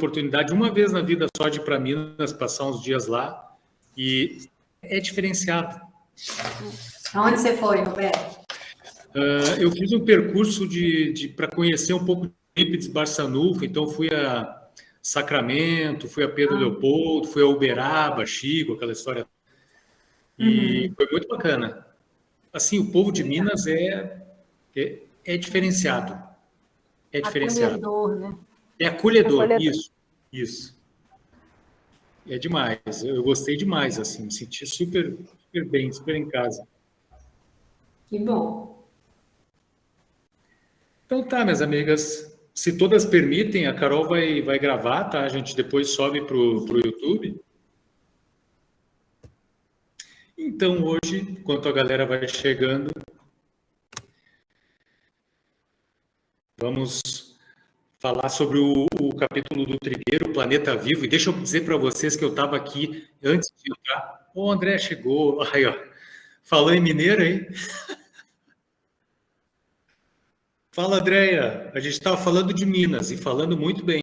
oportunidade uma vez na vida só de ir para Minas, passar uns dias lá, e é diferenciado. Aonde você foi, Roberto? Eu fiz um percurso para conhecer um pouco de Eurípides Barçanufo, então fui a Sacramento, fui a Pedro Leopoldo, fui a Uberaba, Chico, aquela história. E foi muito bacana. Assim, o povo de Minas é diferenciado. É diferenciado. Acolhedor, né? É acolhedor, isso. É demais. Eu gostei demais, assim, me senti super, super bem, super em casa. Que bom. Então tá, minhas amigas, se todas permitem, a Carol vai gravar, tá? A gente depois sobe pro YouTube. Então hoje, enquanto a galera vai chegando, vamos falar sobre o capítulo do Trigueiro, o Planeta Vivo. E deixa eu dizer para vocês que eu estava aqui antes de entrar. O André chegou, aí ó, falou em mineiro, hein? Fala, Andréia. A gente estava falando de Minas e falando muito bem.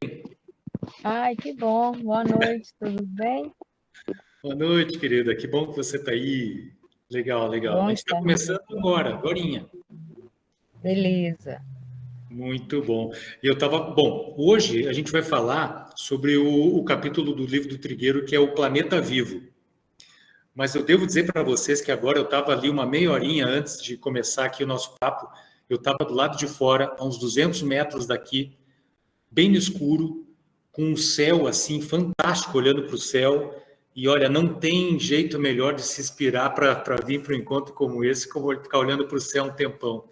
Ai, que bom. Boa noite, tudo bem? Boa noite, querida. Que bom que você está aí. Legal, legal. Bom A gente está estar começando agorinha. Beleza. Muito bom. E eu estava. Bom, hoje a gente vai falar sobre o capítulo do livro do Trigueiro, que é o Planeta Vivo. Mas eu devo dizer para vocês que agora eu estava ali uma meia horinha antes de começar aqui o nosso papo. Eu estava do lado de fora, a uns 200 metros daqui, bem no escuro, com um céu assim fantástico, olhando para o céu. E olha, não tem jeito melhor de se inspirar para vir para um encontro como esse, como ficar olhando para o céu um tempão.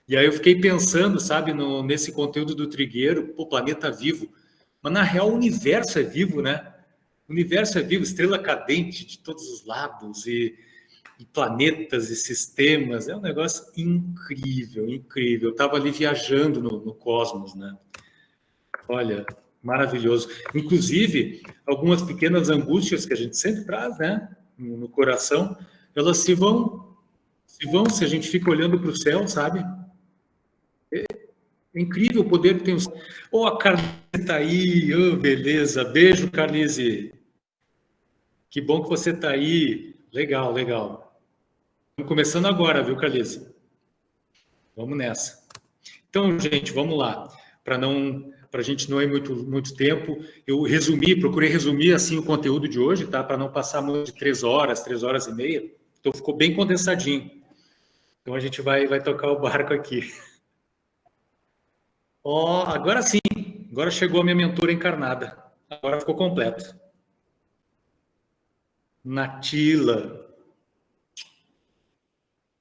E aí eu fiquei pensando, sabe, nesse conteúdo do Trigueiro, pô, planeta vivo. Mas na real o universo é vivo, né? O universo é vivo, estrela cadente de todos os lados, e planetas e sistemas. É um negócio incrível, incrível. Eu estava ali viajando no cosmos, né? Olha, maravilhoso. Inclusive, algumas pequenas angústias que a gente sempre traz, né? No coração, elas se vão se a gente fica olhando para o céu, sabe? É incrível o poder que tem os... Oh, a Carlise está aí, oh, beleza. Beijo, Carlise. Que bom que você está aí. Legal, legal. Estamos começando agora, viu, Carlise? Vamos nessa. Então, gente, vamos lá. Para a gente não ir muito tempo, eu procurei resumir assim o conteúdo de hoje, tá? Para não passar muito de 3 horas e meia. Então ficou bem condensadinho. Então a gente vai tocar o barco aqui. Ó, agora sim. Agora chegou a minha mentora encarnada. Agora ficou completo. Natila.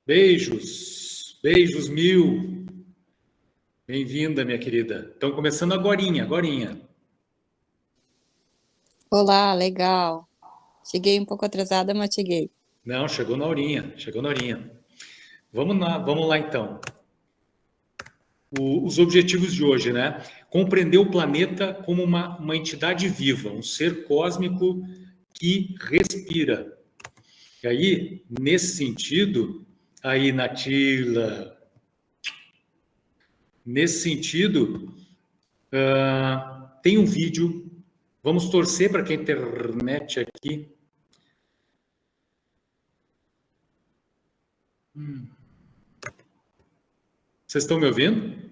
Beijos. Beijos mil. Bem-vinda, minha querida. Estão começando agorinha. Olá, legal. Cheguei um pouco atrasada, mas cheguei. Não, chegou na horinha. Vamos lá então. Os objetivos de hoje, né? Compreender o planeta como uma entidade viva, um ser cósmico que respira. E aí, nesse sentido, aí, Natila, nesse sentido, tem um vídeo, vamos torcer para que a internet aqui... Vocês estão me ouvindo?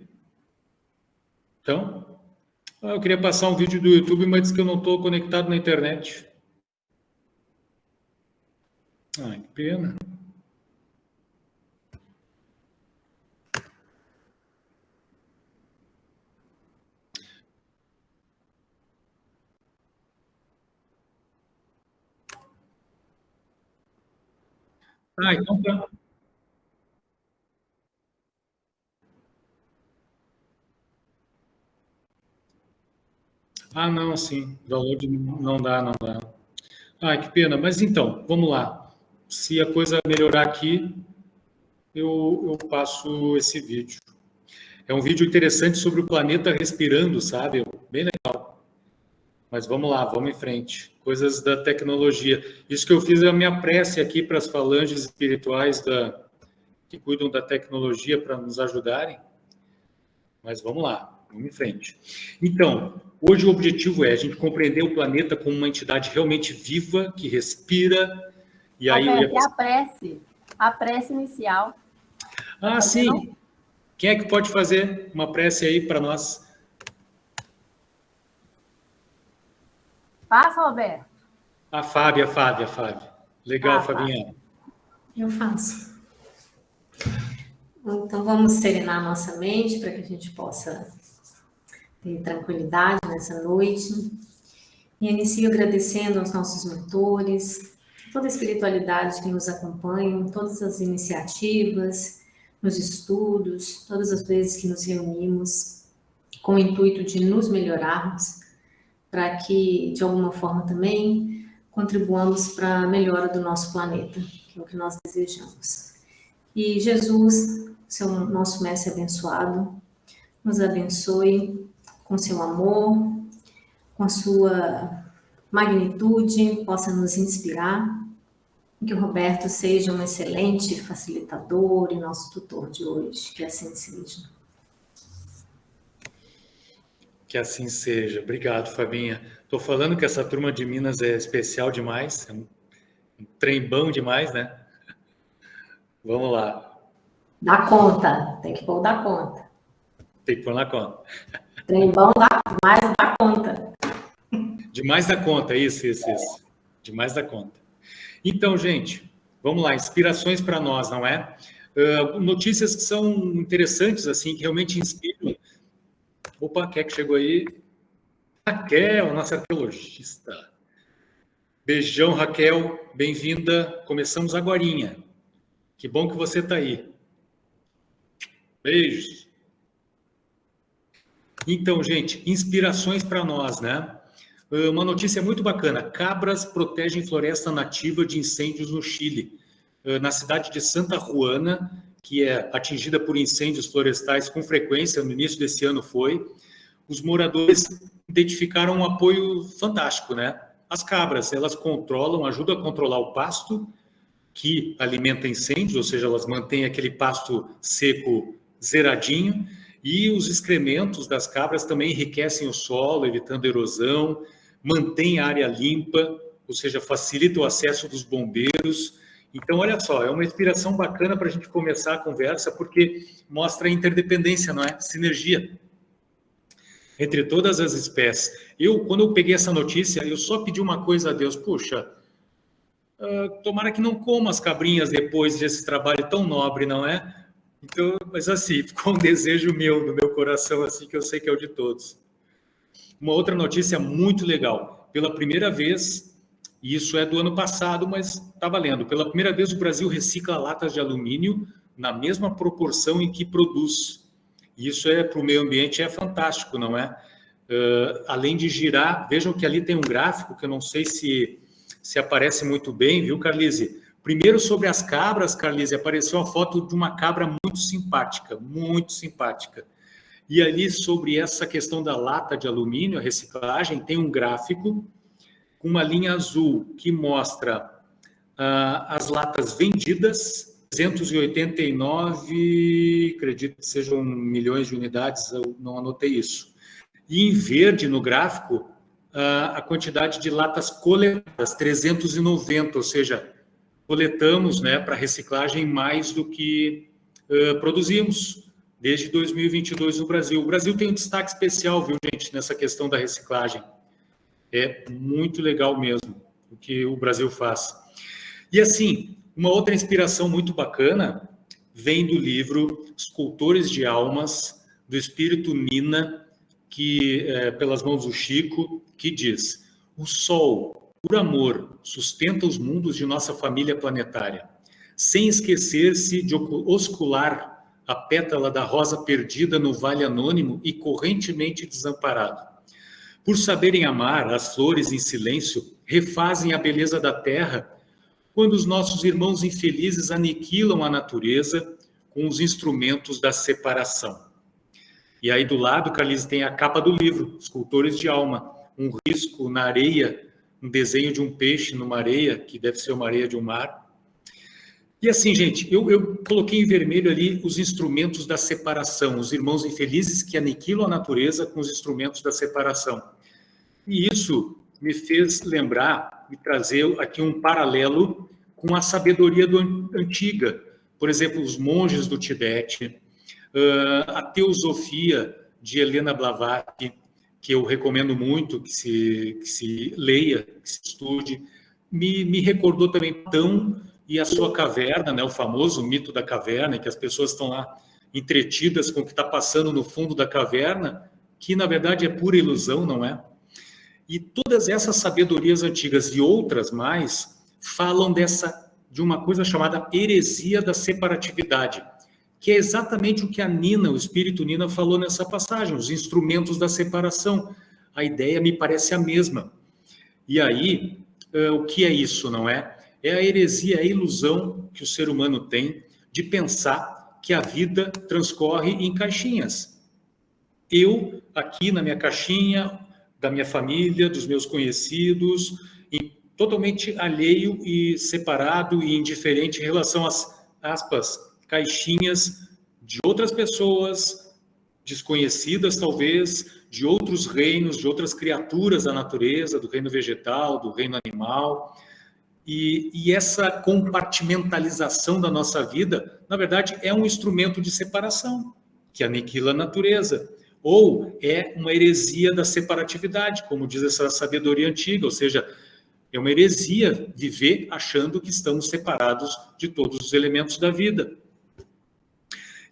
Então? Eu queria passar um vídeo do YouTube, mas diz que eu não estou conectado na internet. Ai, que pena. Então tá. Não, sim. Download não dá. Que pena. Mas então, vamos lá. Se a coisa melhorar aqui, eu passo esse vídeo. É um vídeo interessante sobre o planeta respirando, sabe? Bem legal. Mas vamos lá, vamos em frente. Coisas da tecnologia. Isso que eu fiz é a minha prece aqui para as falanges espirituais que cuidam da tecnologia para nos ajudarem. Mas vamos lá. Vamos em frente. Então, hoje o objetivo é a gente compreender o planeta como uma entidade realmente viva, que respira, e aí... Roberto, a prece inicial. Ah, sim. Quem é que pode fazer uma prece aí para nós? Faça, Roberto. A Fábia. Legal, Fábia. Fabinha. Eu faço. Então, vamos serenar a nossa mente para que a gente possa ter tranquilidade nessa noite. E inicio agradecendo aos nossos mentores, toda a espiritualidade que nos acompanha, todas as iniciativas, nos estudos, todas as vezes que nos reunimos com o intuito de nos melhorarmos, para que, de alguma forma também, contribuamos para a melhora do nosso planeta, que é o que nós desejamos. E Jesus, nosso mestre abençoado, nos abençoe com seu amor, com a sua magnitude, possa nos inspirar, e que o Roberto seja um excelente facilitador e nosso tutor de hoje, que assim seja. Que assim seja. Obrigado, Fabinha. Estou falando que essa turma de Minas é especial demais, é um trem bom demais, né? Vamos lá. Dá conta, tem que pôr da conta. Tem que pôr na conta. Trem bom dá, mas dá conta. Demais da conta, isso. Demais da conta. Então, gente, vamos lá. Inspirações para nós, não é? Notícias que são interessantes, assim, que realmente inspiram. Opa, quem é que chegou aí? Raquel, nossa arqueologista. Beijão, Raquel. Bem-vinda. Começamos agorinha. Que bom que você está aí. Beijos. Então, gente, inspirações para nós, né? Uma notícia muito bacana. Cabras protegem floresta nativa de incêndios no Chile. Na cidade de Santa Juana, que é atingida por incêndios florestais com frequência, no início desse ano foi, os moradores identificaram um apoio fantástico, né? As cabras, elas ajudam a controlar o pasto, que alimenta incêndios, ou seja, elas mantêm aquele pasto seco zeradinho, e os excrementos das cabras também enriquecem o solo, evitando erosão, mantém a área limpa, ou seja, facilita o acesso dos bombeiros. Então, olha só, é uma inspiração bacana para a gente começar a conversa, porque mostra a interdependência, não é? Sinergia entre todas as espécies. Quando eu peguei essa notícia, eu só pedi uma coisa a Deus, puxa, tomara que não coma as cabrinhas depois desse trabalho tão nobre, não é? Então, mas assim, ficou um desejo meu, no meu coração, assim, que eu sei que é o de todos. Uma outra notícia muito legal. Pela primeira vez, e isso é do ano passado, mas está valendo, pela primeira vez o Brasil recicla latas de alumínio na mesma proporção em que produz. Isso para o meio ambiente é fantástico, não é? Além de girar, vejam que ali tem um gráfico que eu não sei se aparece muito bem, viu, Carlise? Primeiro, sobre as cabras, Carlise, apareceu a foto de uma cabra muito simpática, muito simpática. E ali, sobre essa questão da lata de alumínio, a reciclagem, tem um gráfico com uma linha azul que mostra as latas vendidas, 389, acredito que sejam milhões de unidades, eu não anotei isso. E em verde, no gráfico, a quantidade de latas coletadas, 390, ou seja, coletamos, né, para reciclagem mais do que produzimos desde 2022 no Brasil. O Brasil tem um destaque especial, viu, gente, nessa questão da reciclagem. É muito legal mesmo o que o Brasil faz. E assim, uma outra inspiração muito bacana vem do livro Escultores de Almas, do Espírito Nina, que pelas mãos do Chico, que diz: o Sol, por amor, sustenta os mundos de nossa família planetária, sem esquecer-se de oscular a pétala da rosa perdida no vale anônimo e correntemente desamparado. Por saberem amar, as flores em silêncio refazem a beleza da terra quando os nossos irmãos infelizes aniquilam a natureza com os instrumentos da separação. E aí do lado, Carlise, tem a capa do livro, Escultores de Alma, um risco na areia, um desenho de um peixe numa areia, que deve ser uma areia de um mar. E assim, gente, eu coloquei em vermelho ali os instrumentos da separação, os irmãos infelizes que aniquilam a natureza com os instrumentos da separação. E isso me fez lembrar e trazer aqui um paralelo com a sabedoria antiga. Por exemplo, os monges do Tibete, a teosofia de Helena Blavatsky, que eu recomendo muito que se leia, que se estude, me recordou também Platão e a sua caverna, né, o famoso mito da caverna, que as pessoas estão lá entretidas com o que está passando no fundo da caverna, que na verdade é pura ilusão, não é? E todas essas sabedorias antigas e outras mais falam de uma coisa chamada heresia da separatividade, que é exatamente o que a Nina, o espírito Nina, falou nessa passagem, os instrumentos da separação. A ideia me parece a mesma. E aí, o que é isso, não é? É a heresia, a ilusão que o ser humano tem de pensar que a vida transcorre em caixinhas. Eu, aqui na minha caixinha, da minha família, dos meus conhecidos, totalmente alheio e separado e indiferente em relação às, aspas, caixinhas de outras pessoas, desconhecidas talvez, de outros reinos, de outras criaturas da natureza, do reino vegetal, do reino animal. E essa compartimentalização da nossa vida, na verdade, é um instrumento de separação, que aniquila a natureza. Ou é uma heresia da separatividade, como diz essa sabedoria antiga, ou seja, é uma heresia viver achando que estamos separados de todos os elementos da vida.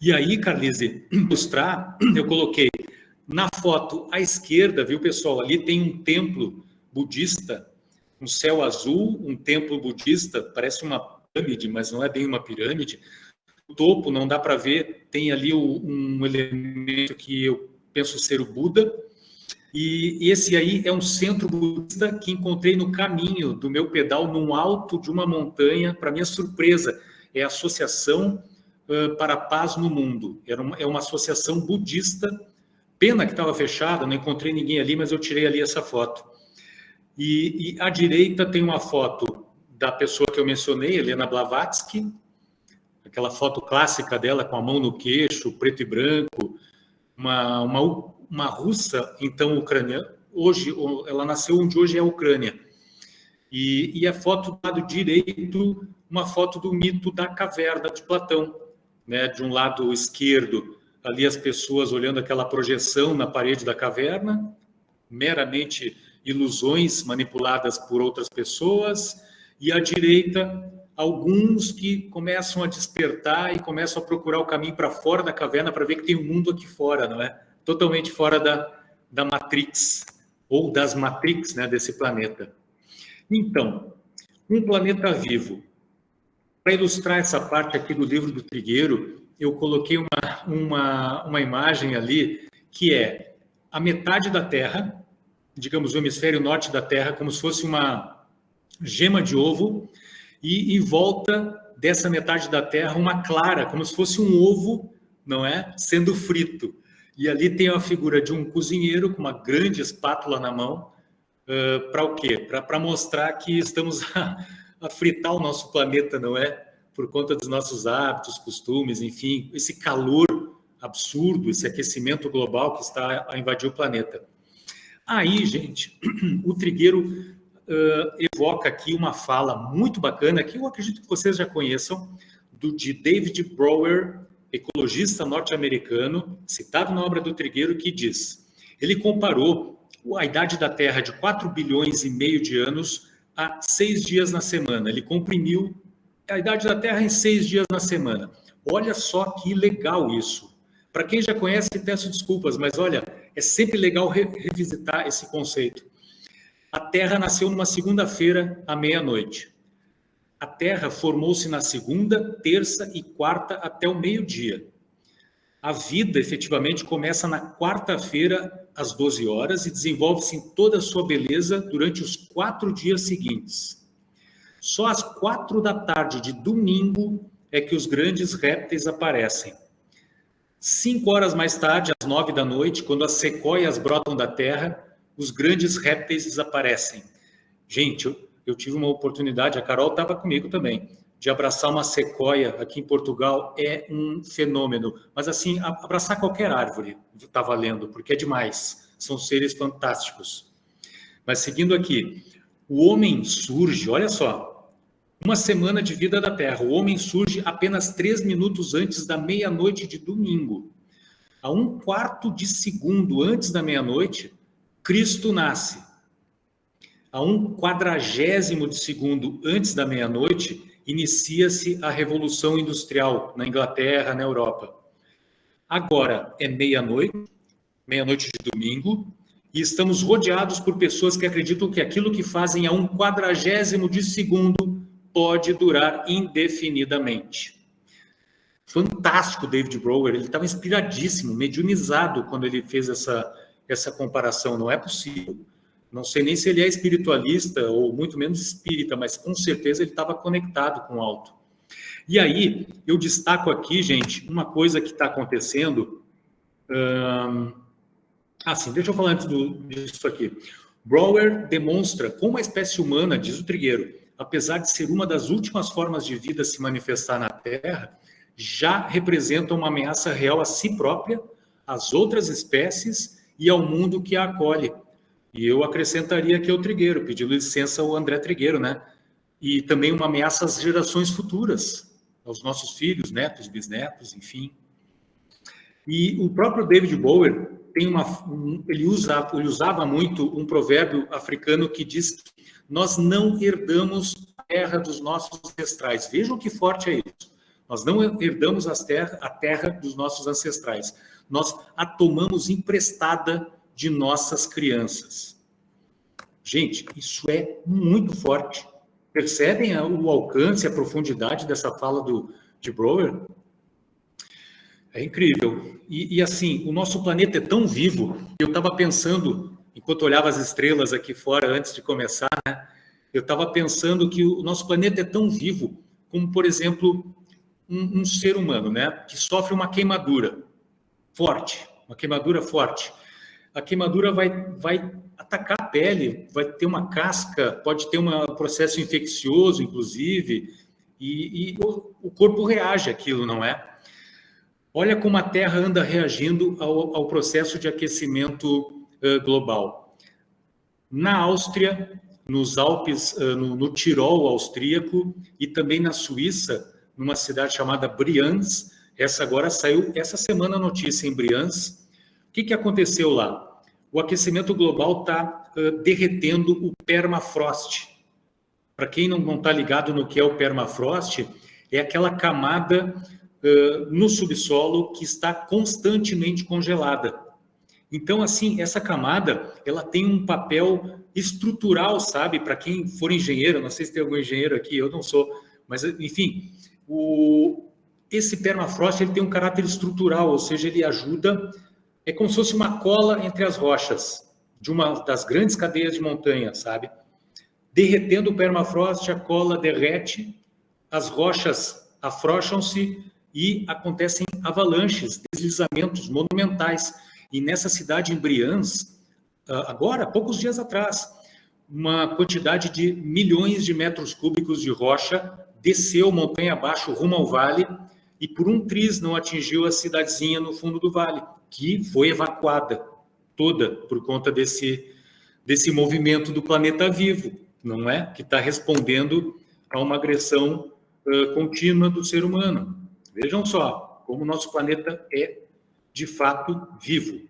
E aí, Carlise, ilustrar, eu coloquei na foto à esquerda, viu, pessoal? Ali tem um templo budista, um céu azul, um templo budista, parece uma pirâmide, mas não é bem uma pirâmide. O topo, não dá para ver, tem ali um elemento que eu penso ser o Buda. E esse aí é um centro budista que encontrei no caminho do meu pedal, num alto de uma montanha. Para minha surpresa, é a Associação para a Paz no Mundo. É uma associação budista. Pena que estava fechada, não encontrei ninguém ali, mas eu tirei ali essa foto. E à direita tem uma foto da pessoa que eu mencionei, Helena Blavatsky, aquela foto clássica dela com a mão no queixo, preto e branco, uma russa, então ucraniana. Hoje, ela nasceu onde hoje é a Ucrânia. E a foto do lado direito, uma foto do mito da caverna de Platão, né? De um lado esquerdo, ali as pessoas olhando aquela projeção na parede da caverna, meramente ilusões manipuladas por outras pessoas, e à direita, alguns que começam a despertar e começam a procurar o caminho para fora da caverna para ver que tem um mundo aqui fora, não é? Totalmente fora da Matrix, ou das Matrix, né, desse planeta. Então, um planeta vivo. Para ilustrar essa parte aqui do livro do Trigueiro, eu coloquei uma imagem ali que é a metade da Terra, digamos, o hemisfério norte da Terra, como se fosse uma gema de ovo, e em volta dessa metade da Terra uma clara, como se fosse um ovo, não é? Sendo frito. E ali tem a figura de um cozinheiro com uma grande espátula na mão, para o quê? Para mostrar que estamos a fritar o nosso planeta, não é? Por conta dos nossos hábitos, costumes, enfim, esse calor absurdo, esse aquecimento global que está a invadir o planeta. Aí, gente, o Trigueiro evoca aqui uma fala muito bacana, que eu acredito que vocês já conheçam, de David Brower, ecologista norte-americano, citado na obra do Trigueiro, que diz, ele comparou a idade da Terra de 4,5 bilhões de anos a 6 dias na semana. Ele comprimiu a idade da Terra em 6 dias na semana. Olha só que legal isso. Para quem já conhece, peço desculpas, mas olha, é sempre legal revisitar esse conceito. A Terra nasceu numa segunda-feira à meia-noite. A Terra formou-se na segunda, terça e quarta até o meio-dia. A vida, efetivamente, começa na quarta-feira às 12 horas e desenvolve-se em toda a sua beleza durante os 4 dias seguintes. Só às 4 da tarde de domingo é que os grandes répteis aparecem. 5 horas mais tarde, às 9 da noite, quando as sequoias brotam da terra, os grandes répteis desaparecem. Gente, eu tive uma oportunidade, a Carol estava comigo também, de abraçar uma sequoia aqui em Portugal é um fenômeno. Mas, assim, abraçar qualquer árvore está valendo, porque é demais. São seres fantásticos. Mas, seguindo aqui, o homem surge, olha só, uma semana de vida da Terra. O homem surge apenas 3 minutos antes da meia-noite de domingo. A 1/4 de segundo antes da meia-noite, Cristo nasce. A 1/40 de segundo antes da meia-noite, inicia-se a Revolução Industrial na Inglaterra, na Europa. Agora é meia-noite de domingo, e estamos rodeados por pessoas que acreditam que aquilo que fazem a 1/40 de segundo pode durar indefinidamente. Fantástico, David Brower, ele estava inspiradíssimo, mediunizado quando ele fez essa comparação, não é possível. Não sei nem se ele é espiritualista ou muito menos espírita, mas com certeza ele estava conectado com o alto. E aí, eu destaco aqui, gente, uma coisa que está acontecendo. Deixa eu falar antes disso aqui. Brower demonstra como a espécie humana, diz o Trigueiro, apesar de ser uma das últimas formas de vida a se manifestar na Terra, já representa uma ameaça real a si própria, às outras espécies e ao mundo que a acolhe. E eu acrescentaria aqui ao Trigueiro, pedindo licença ao André Trigueiro, né? E também uma ameaça às gerações futuras, aos nossos filhos, netos, bisnetos, enfim. E o próprio David Brower ele usava muito um provérbio africano que diz que nós não herdamos a terra dos nossos ancestrais. Vejam que forte é isso. Nós não herdamos a terra dos nossos ancestrais. Nós a tomamos emprestada de nossas crianças. Gente, isso é muito forte. Percebem o alcance, a profundidade dessa fala de Brower? É incrível. E assim, o nosso planeta é tão vivo. Eu estava pensando, enquanto olhava as estrelas aqui fora, antes de começar, né, eu estava pensando que o nosso planeta é tão vivo, como, por exemplo, um ser humano, né, que sofre uma queimadura forte, uma queimadura forte. A queimadura vai atacar a pele, vai ter uma casca, pode ter um processo infeccioso, inclusive, e o corpo reage àquilo, não é? Olha como a Terra anda reagindo ao processo de aquecimento global. Na Áustria, nos Alpes, no Tirol austríaco e também na Suíça, numa cidade chamada Brianz, agora saiu essa semana a notícia em Brianz. O que aconteceu lá? O aquecimento global está derretendo o permafrost. Para quem não está ligado no que é o permafrost, é aquela camada no subsolo que está constantemente congelada. Então, assim, essa camada, ela tem um papel estrutural, sabe? Para quem for engenheiro, não sei se tem algum engenheiro aqui, eu não sou, mas, enfim, esse permafrost ele tem um caráter estrutural, ou seja, ele ajuda, é como se fosse uma cola entre as rochas de uma das grandes cadeias de montanha, sabe? Derretendo o permafrost, a cola derrete, as rochas afrouxam-se e acontecem avalanches, deslizamentos monumentais. E nessa cidade, em Brianz, agora, poucos dias atrás, uma quantidade de milhões de metros cúbicos de rocha desceu montanha abaixo rumo ao vale e por um triz não atingiu a cidadezinha no fundo do vale, que foi evacuada toda por conta desse movimento do planeta vivo, não é? Que está respondendo a uma agressão contínua do ser humano. Vejam só como o nosso planeta é, de fato, vivo.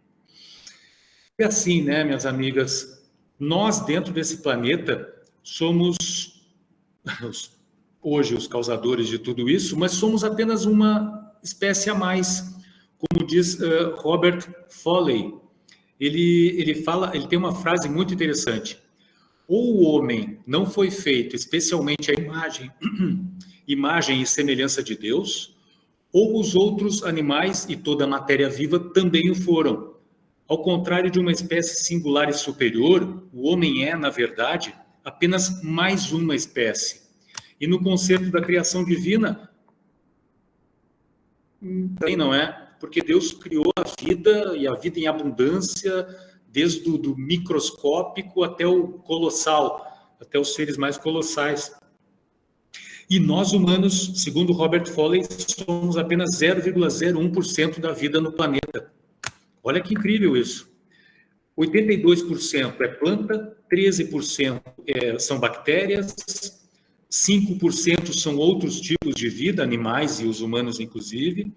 E assim, né, minhas amigas, nós, dentro desse planeta, somos, hoje, os causadores de tudo isso, mas somos apenas uma espécie a mais. Como diz Robert Foley, ele tem uma frase muito interessante. Ou o homem não foi feito especialmente a imagem e semelhança de Deus, ou os outros animais e toda a matéria viva também o foram. Ao contrário de uma espécie singular e superior, o homem é, na verdade, apenas mais uma espécie. E no conceito da criação divina, também não é? Porque Deus criou a vida, e a vida em abundância, desde o microscópico até o colossal, até os seres mais colossais. E nós, humanos, segundo Robert Foley, somos apenas 0,01% da vida no planeta. Olha que incrível isso. 82% é planta, 13% são bactérias, 5% são outros tipos de vida, animais e os humanos inclusive,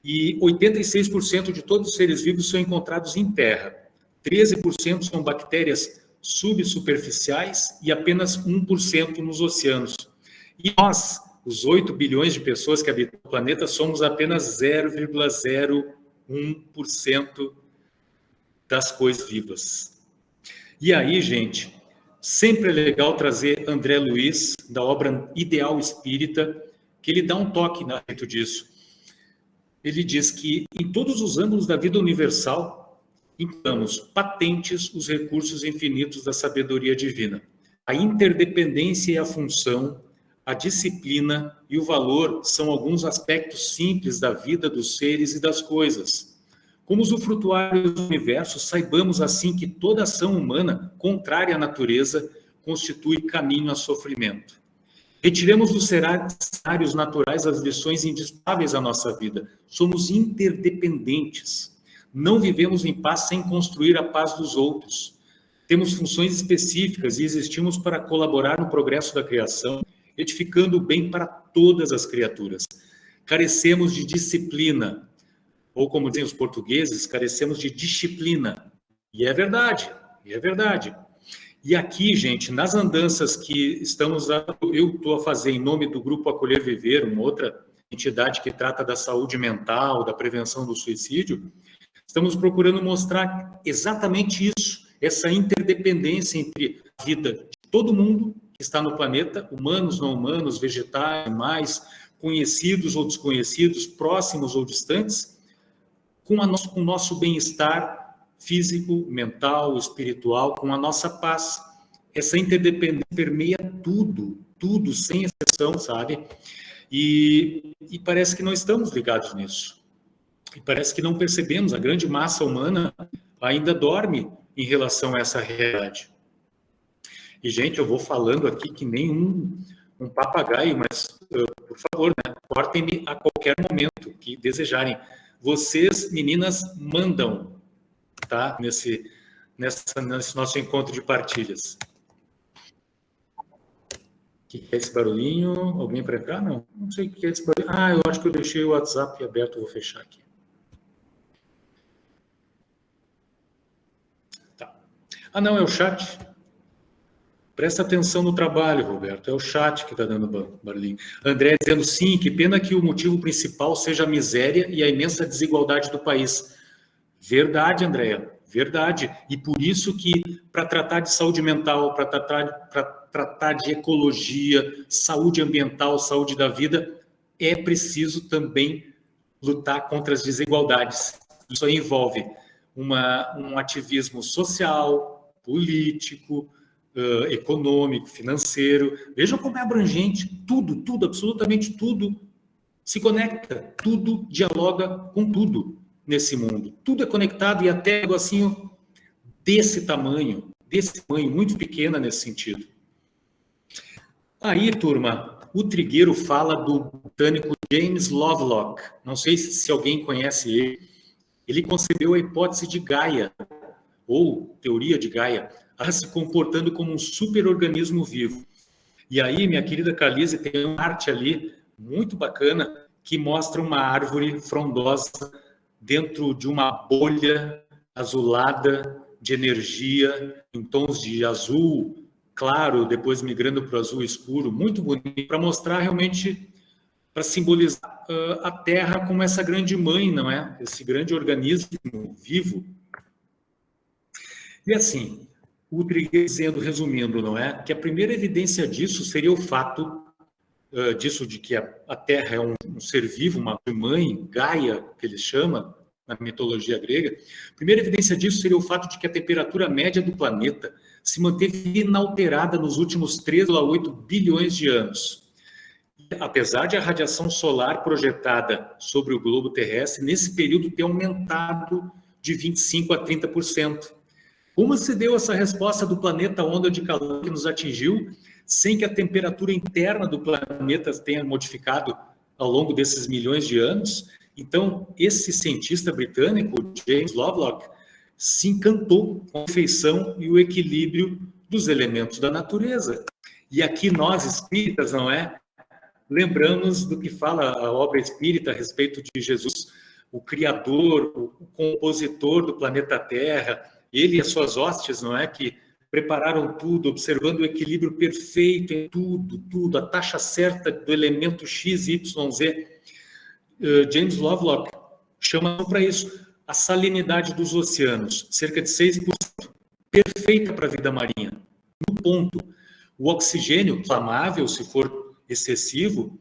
e 86% de todos os seres vivos são encontrados em terra. 13% são bactérias subsuperficiais e apenas 1% nos oceanos. E nós, os 8 bilhões de pessoas que habitam o planeta, somos apenas 0,01% das coisas vivas. E aí, gente, sempre é legal trazer André Luiz, da obra Ideal Espírita, que ele dá um toque a respeito disso. Ele diz que em todos os ângulos da vida universal, encontramos patentes os recursos infinitos da sabedoria divina. A interdependência e a função, a disciplina e o valor são alguns aspectos simples da vida dos seres e das coisas. Como usufrutuários do universo, saibamos assim que toda ação humana, contrária à natureza, constitui caminho a sofrimento. Retiremos dos cenários naturais as lições indispensáveis à nossa vida. Somos interdependentes. Não vivemos em paz sem construir a paz dos outros. Temos funções específicas e existimos para colaborar no progresso da criação, edificando o bem para todas as criaturas. Carecemos de disciplina, ou como dizem os portugueses, carecemos de disciplina. E é verdade, é verdade. E aqui, gente, nas andanças que eu estou a fazer em nome do Grupo Acolher Viver, uma outra entidade que trata da saúde mental, da prevenção do suicídio, estamos procurando mostrar exatamente isso, essa interdependência entre a vida de todo mundo que está no planeta, humanos, não humanos, vegetais, animais, conhecidos ou desconhecidos, próximos ou distantes, com o nosso bem-estar físico, mental, espiritual, com a nossa paz. Essa interdependência permeia tudo, tudo, sem exceção, sabe? E parece que não estamos ligados nisso. E parece que não percebemos, a grande massa humana ainda dorme em relação a essa realidade. E, gente, eu vou falando aqui que nem um papagaio, mas, por favor, né, cortem-me a qualquer momento que desejarem. Vocês, meninas, mandam, tá? Nesse nosso encontro de partilhas. O que é esse barulhinho? Alguém para cá? Não sei o que é esse barulhinho. Ah, eu acho que eu deixei o WhatsApp aberto, eu vou fechar aqui. Tá. Ah, não, é o chat. Presta atenção no trabalho, Roberto. É o chat que está dando barulhinho. André dizendo sim, que pena que o motivo principal seja a miséria e a imensa desigualdade do país. Verdade, Andréa, verdade. E por isso que, para tratar de saúde mental, para tratar de ecologia, saúde ambiental, saúde da vida, é preciso também lutar contra as desigualdades. Isso aí envolve um ativismo social, político, econômico, financeiro. Vejam como é abrangente. Tudo, absolutamente tudo se conecta. Tudo dialoga com tudo nesse mundo. Tudo é conectado e até algo assim desse tamanho, muito pequena nesse sentido. Aí, turma, o Trigueiro fala do botânico James Lovelock. Não sei se alguém conhece ele. Ele concebeu a hipótese de Gaia, ou teoria de Gaia, se comportando como um superorganismo vivo. E aí, minha querida Calise, tem uma arte ali muito bacana que mostra uma árvore frondosa dentro de uma bolha azulada de energia, em tons de azul claro, depois migrando para o azul escuro, muito bonito, para mostrar realmente, para simbolizar a Terra como essa grande mãe, não é? Esse grande organismo vivo. E assim, o Trigueiro dizendo, resumindo, não é? Que a primeira evidência disso seria o fato disso de que a Terra é um ser vivo, uma mãe, Gaia, que eles chamam, na mitologia grega. A primeira evidência disso seria o fato de que a temperatura média do planeta se manteve inalterada nos últimos 3,8 bilhões de anos. Apesar de a radiação solar projetada sobre o globo terrestre, nesse período ter aumentado de 25% a 30%. Como se deu essa resposta do planeta onda de calor que nos atingiu, sem que a temperatura interna do planeta tenha modificado ao longo desses milhões de anos? Então, esse cientista britânico, James Lovelock, se encantou com a perfeição e o equilíbrio dos elementos da natureza. E aqui nós, espíritas, não é? Lembramos do que fala a obra espírita a respeito de Jesus, o criador, o compositor do planeta Terra, ele e as suas hostes, não é? Que prepararam tudo, observando o equilíbrio perfeito em tudo, a taxa certa do elemento X, Y, Z. James Lovelock chama para isso a salinidade dos oceanos, cerca de 6%, perfeita para a vida marinha. No ponto, o oxigênio, inflamável, se for excessivo,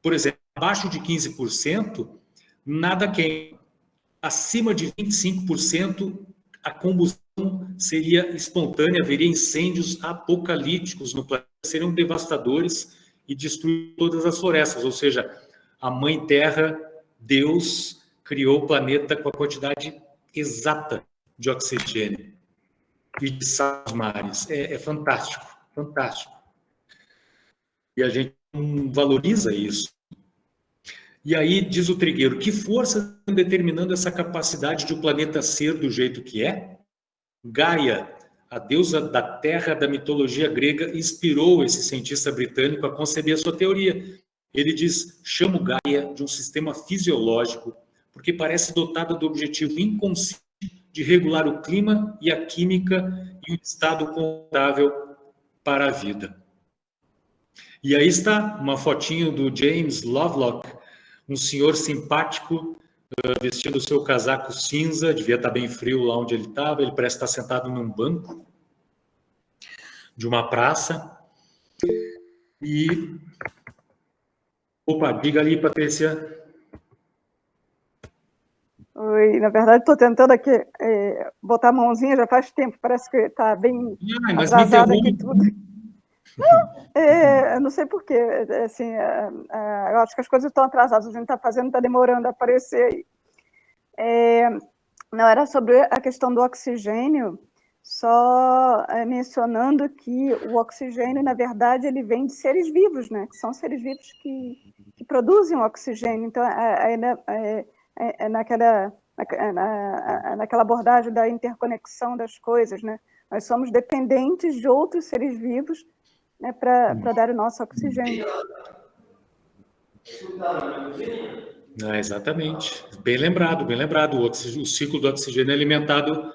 por exemplo, abaixo de 15%, nada queima. Acima de 25%, a combustão seria espontânea, haveria incêndios apocalípticos no planeta, seriam devastadores e destruir todas as florestas. Ou seja, a Mãe Terra, Deus, criou o planeta com a quantidade exata de oxigênio e de sal nos mares. É fantástico, fantástico. E a gente não valoriza isso. E aí, diz o Trigueiro, que forças estão determinando essa capacidade de o planeta ser do jeito que é? Gaia, a deusa da terra da mitologia grega, inspirou esse cientista britânico a conceber a sua teoria. Ele diz, chamo Gaia de um sistema fisiológico, porque parece dotada do objetivo inconsciente de regular o clima e a química em um estado confortável para a vida. E aí está uma fotinho do James Lovelock, um senhor simpático, vestindo o seu casaco cinza, devia estar bem frio lá onde ele estava, ele parece estar sentado num banco de uma praça. E... Opa, diga ali, Patrícia. Oi, na verdade estou tentando aqui botar a mãozinha, já faz tempo, parece que está bem atrasado aqui tudo. Não, eu não sei porquê, assim, eu acho que as coisas estão atrasadas, a gente está fazendo, está demorando a aparecer aí. Não, era sobre a questão do oxigênio, só mencionando que o oxigênio, na verdade, ele vem de seres vivos, né? Que são seres vivos que produzem o oxigênio. Então, naquela abordagem da interconexão das coisas, né? Nós somos dependentes de outros seres vivos, né, para dar o nosso oxigênio. Exatamente. Bem lembrado, bem lembrado. O ciclo do oxigênio é alimentado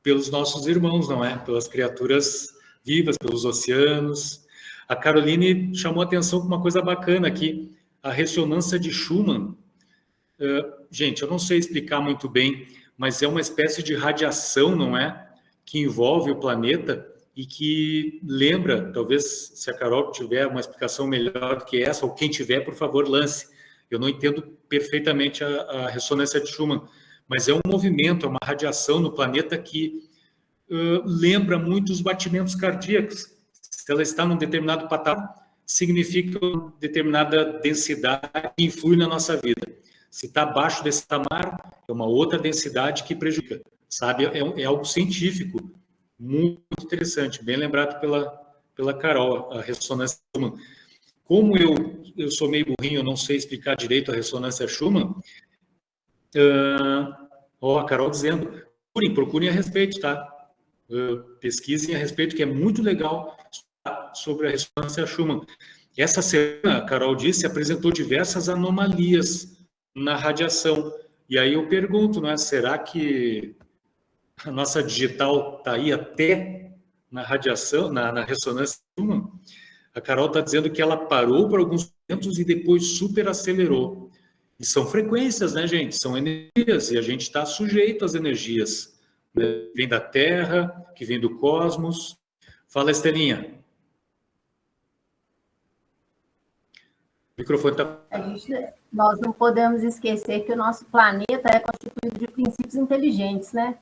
pelos nossos irmãos, não é? Pelas criaturas vivas, pelos oceanos. A Caroline chamou a atenção com uma coisa bacana aqui, a ressonância de Schumann. Gente, eu não sei explicar muito bem, mas é uma espécie de radiação, não é? Que envolve o planeta e que lembra, talvez se a Carol tiver uma explicação melhor do que essa, ou quem tiver, por favor, lance. Eu não entendo perfeitamente a ressonância de Schumann, mas é um movimento, é uma radiação no planeta que lembra muito os batimentos cardíacos. Se ela está num determinado patamar, significa uma determinada densidade que influi na nossa vida. Se está abaixo desse patamar, é uma outra densidade que prejudica, sabe? É algo científico, muito interessante, bem lembrado pela Carol, a ressonância Schumann. Como eu sou meio burrinho, eu não sei explicar direito a ressonância Schumann, a Carol dizendo, procurem a respeito, tá? Pesquisem a respeito, que é muito legal sobre a ressonância Schumann. Essa semana, a Carol disse, apresentou diversas anomalias na radiação. E aí eu pergunto, né, será que a nossa digital está aí até na radiação, na ressonância Schumann? A Carol está dizendo que ela parou por alguns momentos e depois super acelerou. E são frequências, né, gente? São energias, e a gente está sujeito às energias, né? Que vem da Terra, que vem do cosmos. Fala, Estelinha. O microfone está... Nós não podemos esquecer que o nosso planeta é constituído de princípios inteligentes, né?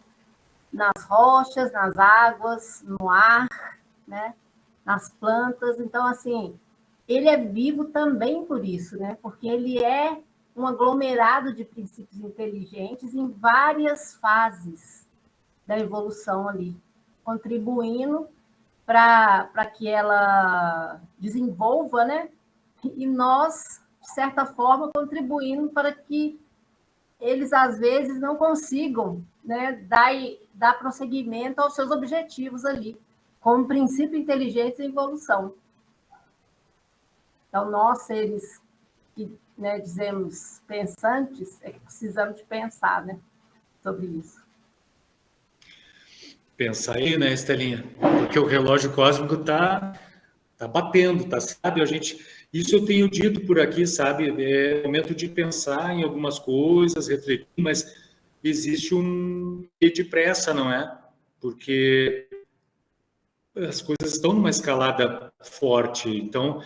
Nas rochas, nas águas, no ar, né? Nas plantas. Então, assim, ele é vivo também por isso, né? Porque ele é um aglomerado de princípios inteligentes em várias fases da evolução ali. contribuindo para que ela desenvolva, né? E nós, de certa forma, contribuindo para que eles, às vezes, não consigam, né, dar prosseguimento aos seus objetivos ali, como princípio inteligente e evolução. Então, nós, seres que, né, dizemos pensantes, é que precisamos de pensar, né, sobre isso. Pensar aí, né, Estelinha? Porque o relógio cósmico está batendo, tá, sabe? Isso eu tenho dito por aqui, sabe? É momento de pensar em algumas coisas, refletir, mas existe um quê de pressa, não é? Porque as coisas estão numa escalada forte, então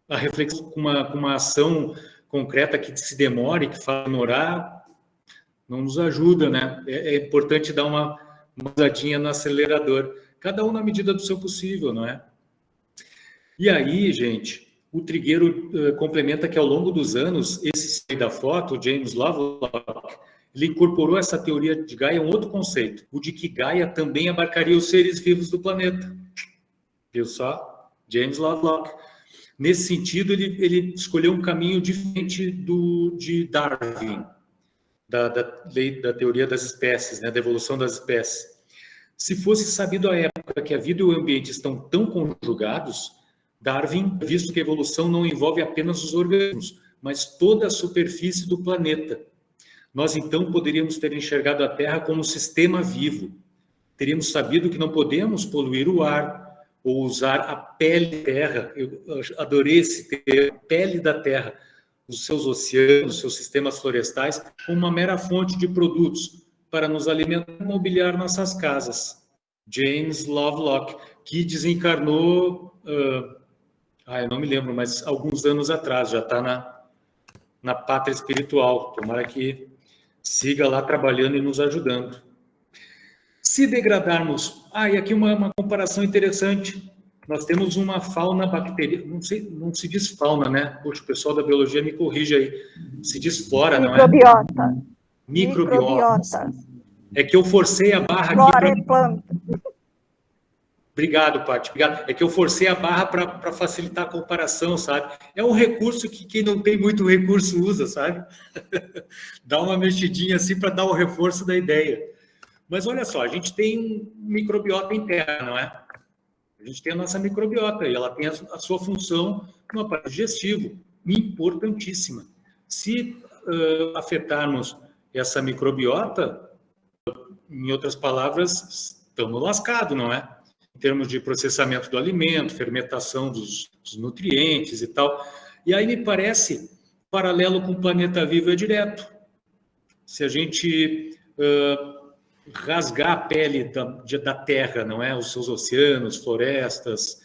a reflexão com uma ação concreta que se demore, que faz demorar, não nos ajuda, né? É importante dar uma usadinha no acelerador, cada um na medida do seu possível, não é? E aí, gente, o Trigueiro complementa que ao longo dos anos, esse da foto, o James Lovelock, ele incorporou essa teoria de Gaia um outro conceito, o de que Gaia também abarcaria os seres vivos do planeta. Viu só? James Lovelock. Nesse sentido, ele escolheu um caminho diferente de Darwin, da lei da teoria das espécies, né, da evolução das espécies. Se fosse sabido à época que a vida e o ambiente estão tão conjugados, Darwin, visto que a evolução não envolve apenas os organismos, mas toda a superfície do planeta. Nós, então, poderíamos ter enxergado a Terra como um sistema vivo. Teríamos sabido que não podemos poluir o ar ou usar a pele da Terra. Eu adorei esse termo, pele da Terra, os seus oceanos, os seus sistemas florestais, como uma mera fonte de produtos para nos alimentar e mobiliar nossas casas. James Lovelock, que desencarnou, eu não me lembro, mas alguns anos atrás, já está na pátria espiritual. Tomara que siga lá trabalhando e nos ajudando. Se degradarmos... e aqui uma comparação interessante. Nós temos uma fauna bacteriana, não se diz fauna, né? Poxa, o pessoal da biologia me corrige aí. Se diz flora, não é? Microbiota. Microbiota. É que eu forcei a barra flora aqui. É planta. Obrigado, Paty. Obrigado. É que eu forcei a barra para facilitar a comparação, sabe? É um recurso que quem não tem muito recurso usa, sabe? Dá uma mexidinha assim para dar o reforço da ideia. Mas olha só, a gente tem um microbiota interna, não é? A gente tem a nossa microbiota e ela tem a sua função no aparelho digestivo, importantíssima. Se afetarmos essa microbiota, em outras palavras, estamos lascados, não é? Em termos de processamento do alimento, fermentação dos nutrientes e tal. E aí me parece, paralelo com o planeta vivo é direto. Se a gente rasgar a pele da Terra, não é? Os seus oceanos, florestas,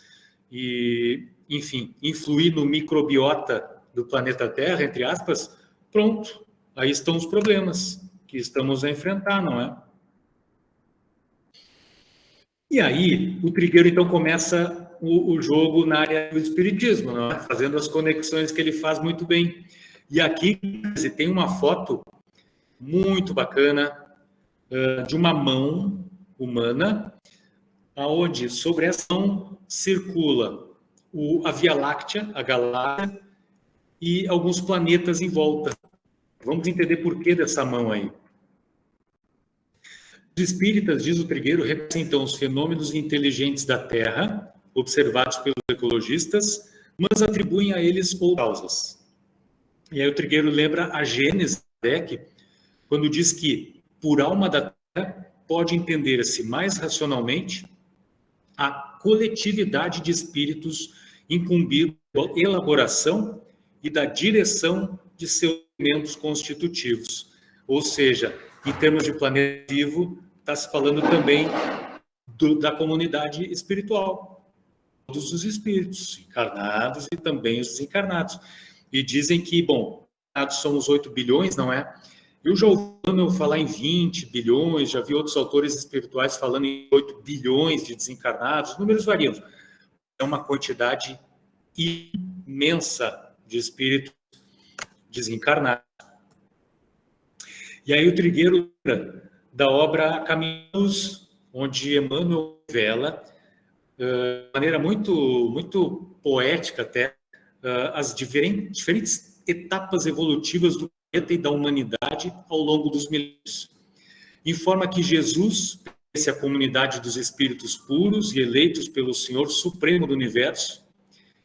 e, enfim, influir no microbiota do planeta Terra, entre aspas, pronto. Aí estão os problemas que estamos a enfrentar, não é? E aí, o Trigueiro, então, começa o jogo na área do espiritismo, não é? Fazendo as conexões que ele faz muito bem. E aqui tem uma foto muito bacana de uma mão humana, onde sobre essa mão circula a Via Láctea, a galáxia, e alguns planetas em volta. Vamos entender por que dessa mão aí. Os espíritas, diz o Trigueiro, representam os fenômenos inteligentes da Terra, observados pelos ecologistas, mas atribuem a eles outras causas. E aí o Trigueiro lembra a Gênesis, quando diz que, por alma da Terra, pode entender-se mais racionalmente a coletividade de espíritos incumbidos da elaboração e da direção de seus elementos constitutivos. Ou seja, em termos de planeta vivo, está se falando também da comunidade espiritual, todos os espíritos, encarnados e também os desencarnados. E dizem que, bom, somos 8 bilhões, não é? Eu já ouvi falar em 20 bilhões, já vi outros autores espirituais falando em 8 bilhões de desencarnados, os números variam. É uma quantidade imensa de espíritos desencarnados. E aí o Trigueiro da obra Caminhos onde Emmanuel revela, de maneira muito poética até, as diferentes etapas evolutivas do planeta e da humanidade ao longo dos milênios. Informa que Jesus pertence à comunidade dos espíritos puros e eleitos pelo Senhor Supremo do Universo,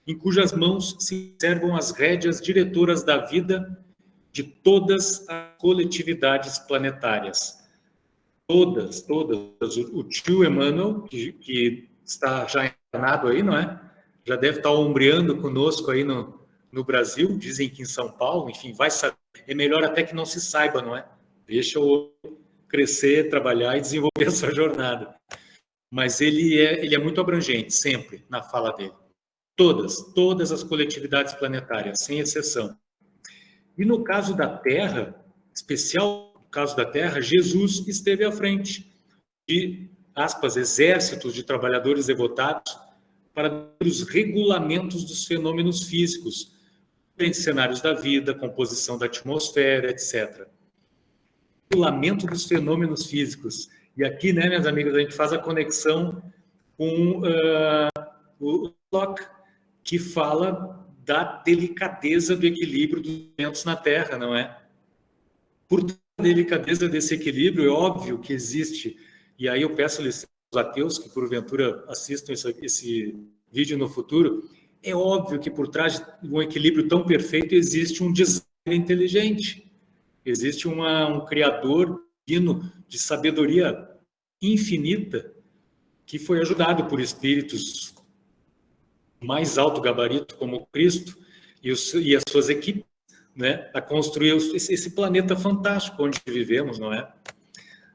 em cujas mãos se conservam as rédeas diretoras da vida de todas as coletividades planetárias. Todas. O tio Emmanuel, que está já encarnado aí, não é? Já deve estar ombreando conosco aí no Brasil, dizem que em São Paulo, enfim, vai saber. É melhor até que não se saiba, não é? Deixa o crescer, trabalhar e desenvolver a sua jornada. Mas ele é muito abrangente, sempre, na fala dele. Todas as coletividades planetárias, sem exceção. E no caso da Terra, especial no caso da Terra, Jesus esteve à frente de, aspas, exércitos de trabalhadores devotados para os regulamentos dos fenômenos físicos, diferentes cenários da vida, composição da atmosfera, etc. Regulamento dos fenômenos físicos. E aqui, né, minhas amigas, a gente faz a conexão com o Locke, que fala da delicadeza do equilíbrio dos elementos na Terra, não é? Por a delicadeza desse equilíbrio, é óbvio que existe, e aí eu peço licença aos ateus que porventura assistam esse vídeo no futuro, é óbvio que por trás de um equilíbrio tão perfeito existe um design inteligente, existe um criador divino de sabedoria infinita que foi ajudado por espíritos mais alto gabarito como Cristo e as suas equipes, né, a construir esse planeta fantástico onde vivemos, não é?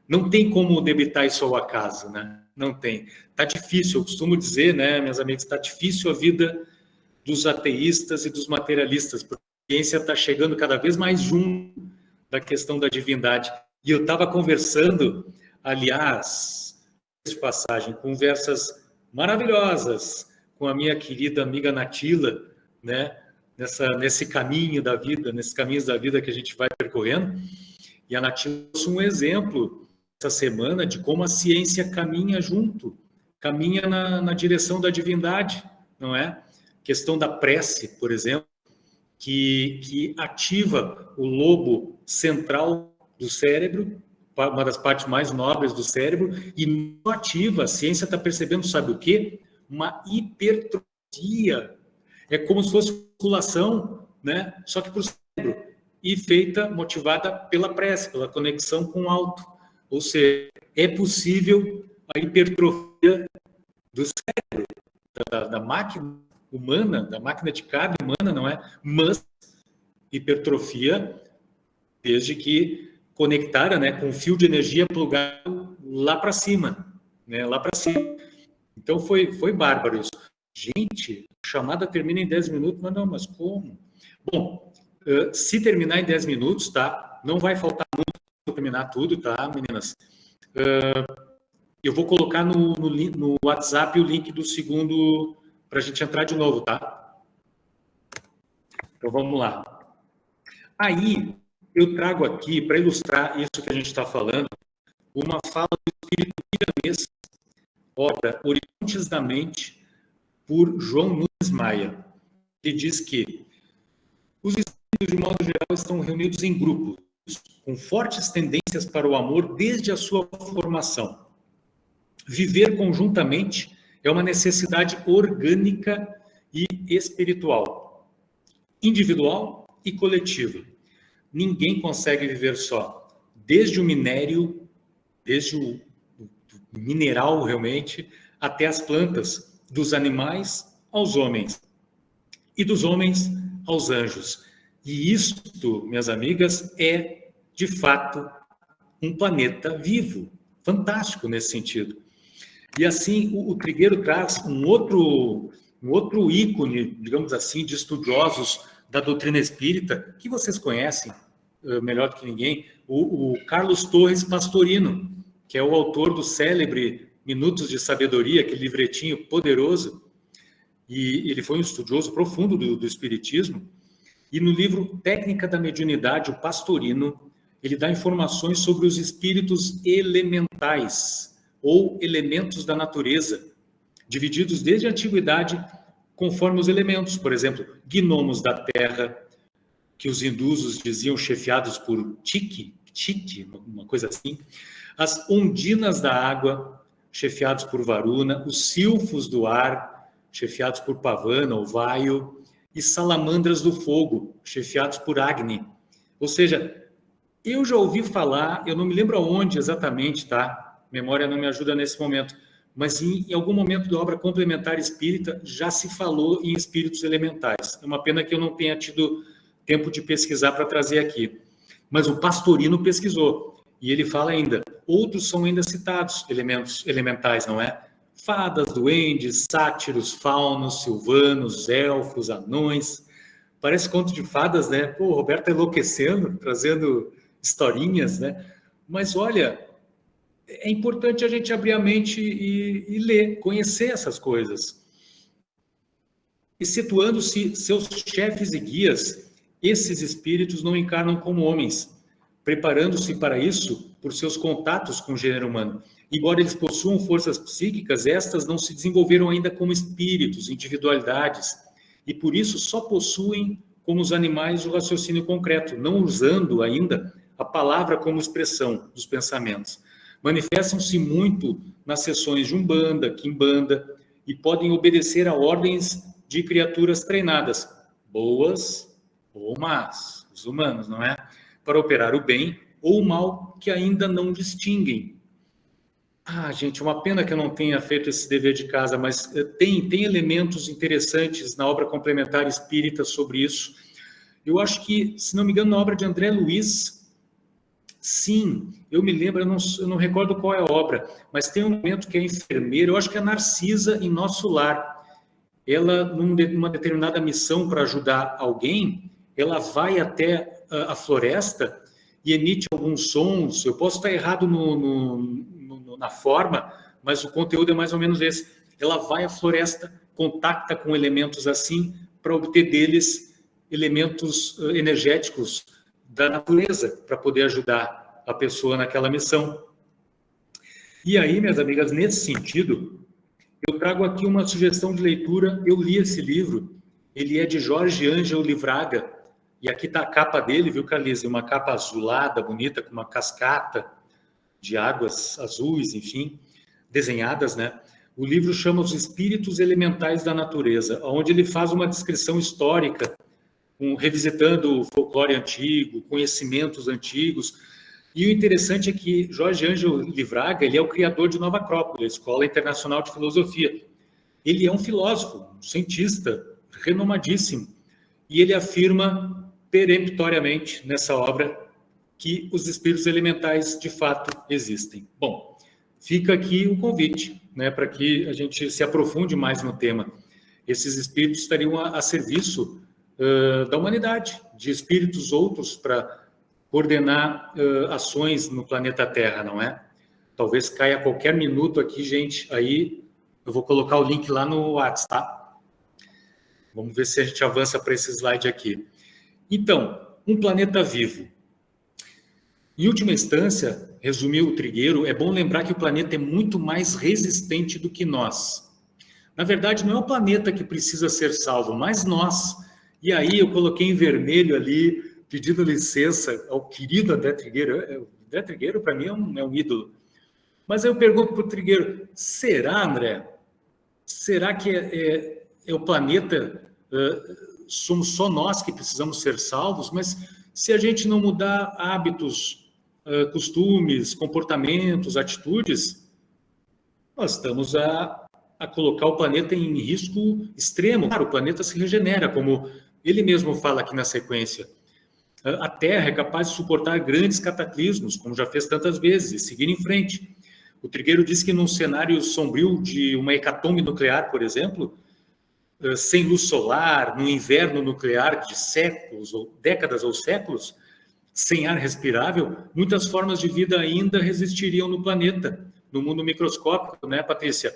Não tem como debitar isso ao acaso, né? Não tem. Está difícil, eu costumo dizer, né, minhas amigas, está difícil a vida dos ateístas e dos materialistas, porque a ciência está chegando cada vez mais junto da questão da divindade. E eu estava conversando, aliás, de passagem, conversas maravilhosas com a minha querida amiga Natila, né, nesse caminho da vida, nesses caminhos da vida que a gente vai percorrendo. E a Natila trouxe um exemplo essa semana de como a ciência caminha junto, caminha na direção da divindade, não é? Questão da prece, por exemplo, que ativa o lobo central do cérebro, uma das partes mais nobres do cérebro, e não ativa, a ciência está percebendo, sabe o quê? Uma hipertrofia. É como se fosse musculação, né? Só que para o cérebro, e feita, motivada pela prece, pela conexão com o alto. Ou seja, é possível a hipertrofia do cérebro, da máquina humana, da máquina de carne humana, não é? Mas hipertrofia, desde que conectada, né, com um fio de energia plugado lá para cima, né? Lá para cima. Então foi bárbaro isso. Gente, a chamada termina em 10 minutos, mas como? Bom, se terminar em 10 minutos, tá? Não vai faltar muito para terminar tudo, tá, meninas? Eu vou colocar no WhatsApp o link do segundo para a gente entrar de novo, tá? Então vamos lá. Aí eu trago aqui, para ilustrar isso que a gente está falando, uma fala do espírito milanês, obra Horizontes da Mente, por João Nunes Maia. Ele diz que os espíritos, de modo geral, estão reunidos em grupos, com fortes tendências para o amor desde a sua formação. Viver conjuntamente é uma necessidade orgânica e espiritual, individual e coletiva. Ninguém consegue viver só, desde o minério, desde o mineral realmente, até as plantas, dos animais aos homens, e dos homens aos anjos. E isto, minhas amigas, é, de fato, um planeta vivo, fantástico nesse sentido. E assim, o Trigueiro traz um outro ícone, digamos assim, de estudiosos da doutrina espírita, que vocês conhecem melhor do que ninguém, o Carlos Torres Pastorino, que é o autor do célebre Minutos de Sabedoria, aquele livretinho poderoso, e ele foi um estudioso profundo do espiritismo. E no livro Técnica da Mediunidade, o Pastorino, ele dá informações sobre os espíritos elementais, ou elementos da natureza, divididos desde a antiguidade conforme os elementos. Por exemplo, gnomos da terra, que os hindus diziam chefiados por Chiti, uma coisa assim. As ondinas da água, chefiados por Varuna. Os silfos do ar, chefiados por Pavana ou Vayu. E salamandras do fogo, chefiados por Agni. Ou seja, eu já ouvi falar, eu não me lembro aonde exatamente, tá? Memória não me ajuda nesse momento, mas em algum momento da obra complementar espírita já se falou em espíritos elementais. É uma pena que eu não tenha tido tempo de pesquisar para trazer aqui. Mas o Pastorino pesquisou, e ele fala ainda, outros são ainda citados, elementos elementais, não é? Fadas, duendes, sátiros, faunos, silvanos, elfos, anões. Parece conto de fadas, né? Pô, o Roberto tá enlouquecendo, trazendo historinhas, né? Mas olha, é importante a gente abrir a mente e ler, conhecer essas coisas. E situando-se seus chefes e guias, esses espíritos não encarnam como homens, preparando-se para isso por seus contatos com o gênero humano. Embora eles possuam forças psíquicas, estas não se desenvolveram ainda como espíritos, individualidades, e por isso só possuem, como os animais, o raciocínio concreto, não usando ainda a palavra como expressão dos pensamentos. Manifestam-se muito nas sessões de Umbanda, Quimbanda, e podem obedecer a ordens de criaturas treinadas, boas ou más, os humanos, não é? Para operar o bem ou o mal que ainda não distinguem. Ah, gente, uma pena que eu não tenha feito esse dever de casa, mas tem elementos interessantes na obra complementar espírita sobre isso. Eu acho que, se não me engano, na obra de André Luiz, sim, eu me lembro, eu não recordo qual é a obra, mas tem um momento que a enfermeira, eu acho que é a Narcisa em Nosso Lar, ela, numa determinada missão para ajudar alguém, ela vai até a floresta e emite alguns sons. Eu posso estar errado na forma, mas o conteúdo é mais ou menos esse. Ela vai à floresta, contacta com elementos assim, para obter deles elementos energéticos da natureza, para poder ajudar a pessoa naquela missão. E aí, minhas amigas, nesse sentido, eu trago aqui uma sugestão de leitura. Eu li esse livro, ele é de Jorge Ângelo Livraga, e aqui está a capa dele, viu, Carlise? Uma capa azulada, bonita, com uma cascata de águas azuis, enfim, desenhadas, né? O livro chama Os Espíritos Elementais da Natureza, onde ele faz uma descrição histórica, revisitando o folclore antigo, conhecimentos antigos. E o interessante é que Jorge Ângelo Livraga, ele é o criador de Nova Acrópole, a Escola Internacional de Filosofia. Ele é um filósofo, um cientista renomadíssimo, e ele afirma peremptoriamente nessa obra que os espíritos elementais de fato existem. Bom, fica aqui o convite, né, para que a gente se aprofunde mais no tema. Esses espíritos estariam a serviço da humanidade, de espíritos outros para coordenar ações no planeta Terra, não é? Talvez caia a qualquer minuto aqui, gente, aí eu vou colocar o link lá no WhatsApp, tá? Vamos ver se a gente avança para esse slide aqui. Então, um planeta vivo. Em última instância, resumiu o Trigueiro, é bom lembrar que o planeta é muito mais resistente do que nós. Na verdade, não é o planeta que precisa ser salvo, mas nós. E aí eu coloquei em vermelho ali, pedindo licença ao querido André Trigueiro. O André Trigueiro, para mim, é um ídolo. Mas aí eu pergunto para o Trigueiro, será, André? Será que é o planeta... somos só nós que precisamos ser salvos, mas se a gente não mudar hábitos, costumes, comportamentos, atitudes, nós estamos a colocar o planeta em risco extremo. Claro, o planeta se regenera, como ele mesmo fala aqui na sequência. A Terra é capaz de suportar grandes cataclismos, como já fez tantas vezes, e seguir em frente. O Trigueiro diz que num cenário sombrio de uma hecatombe nuclear, por exemplo, sem luz solar, no inverno nuclear de séculos, ou décadas ou séculos, sem ar respirável, muitas formas de vida ainda resistiriam no planeta, no mundo microscópico, né, Patrícia?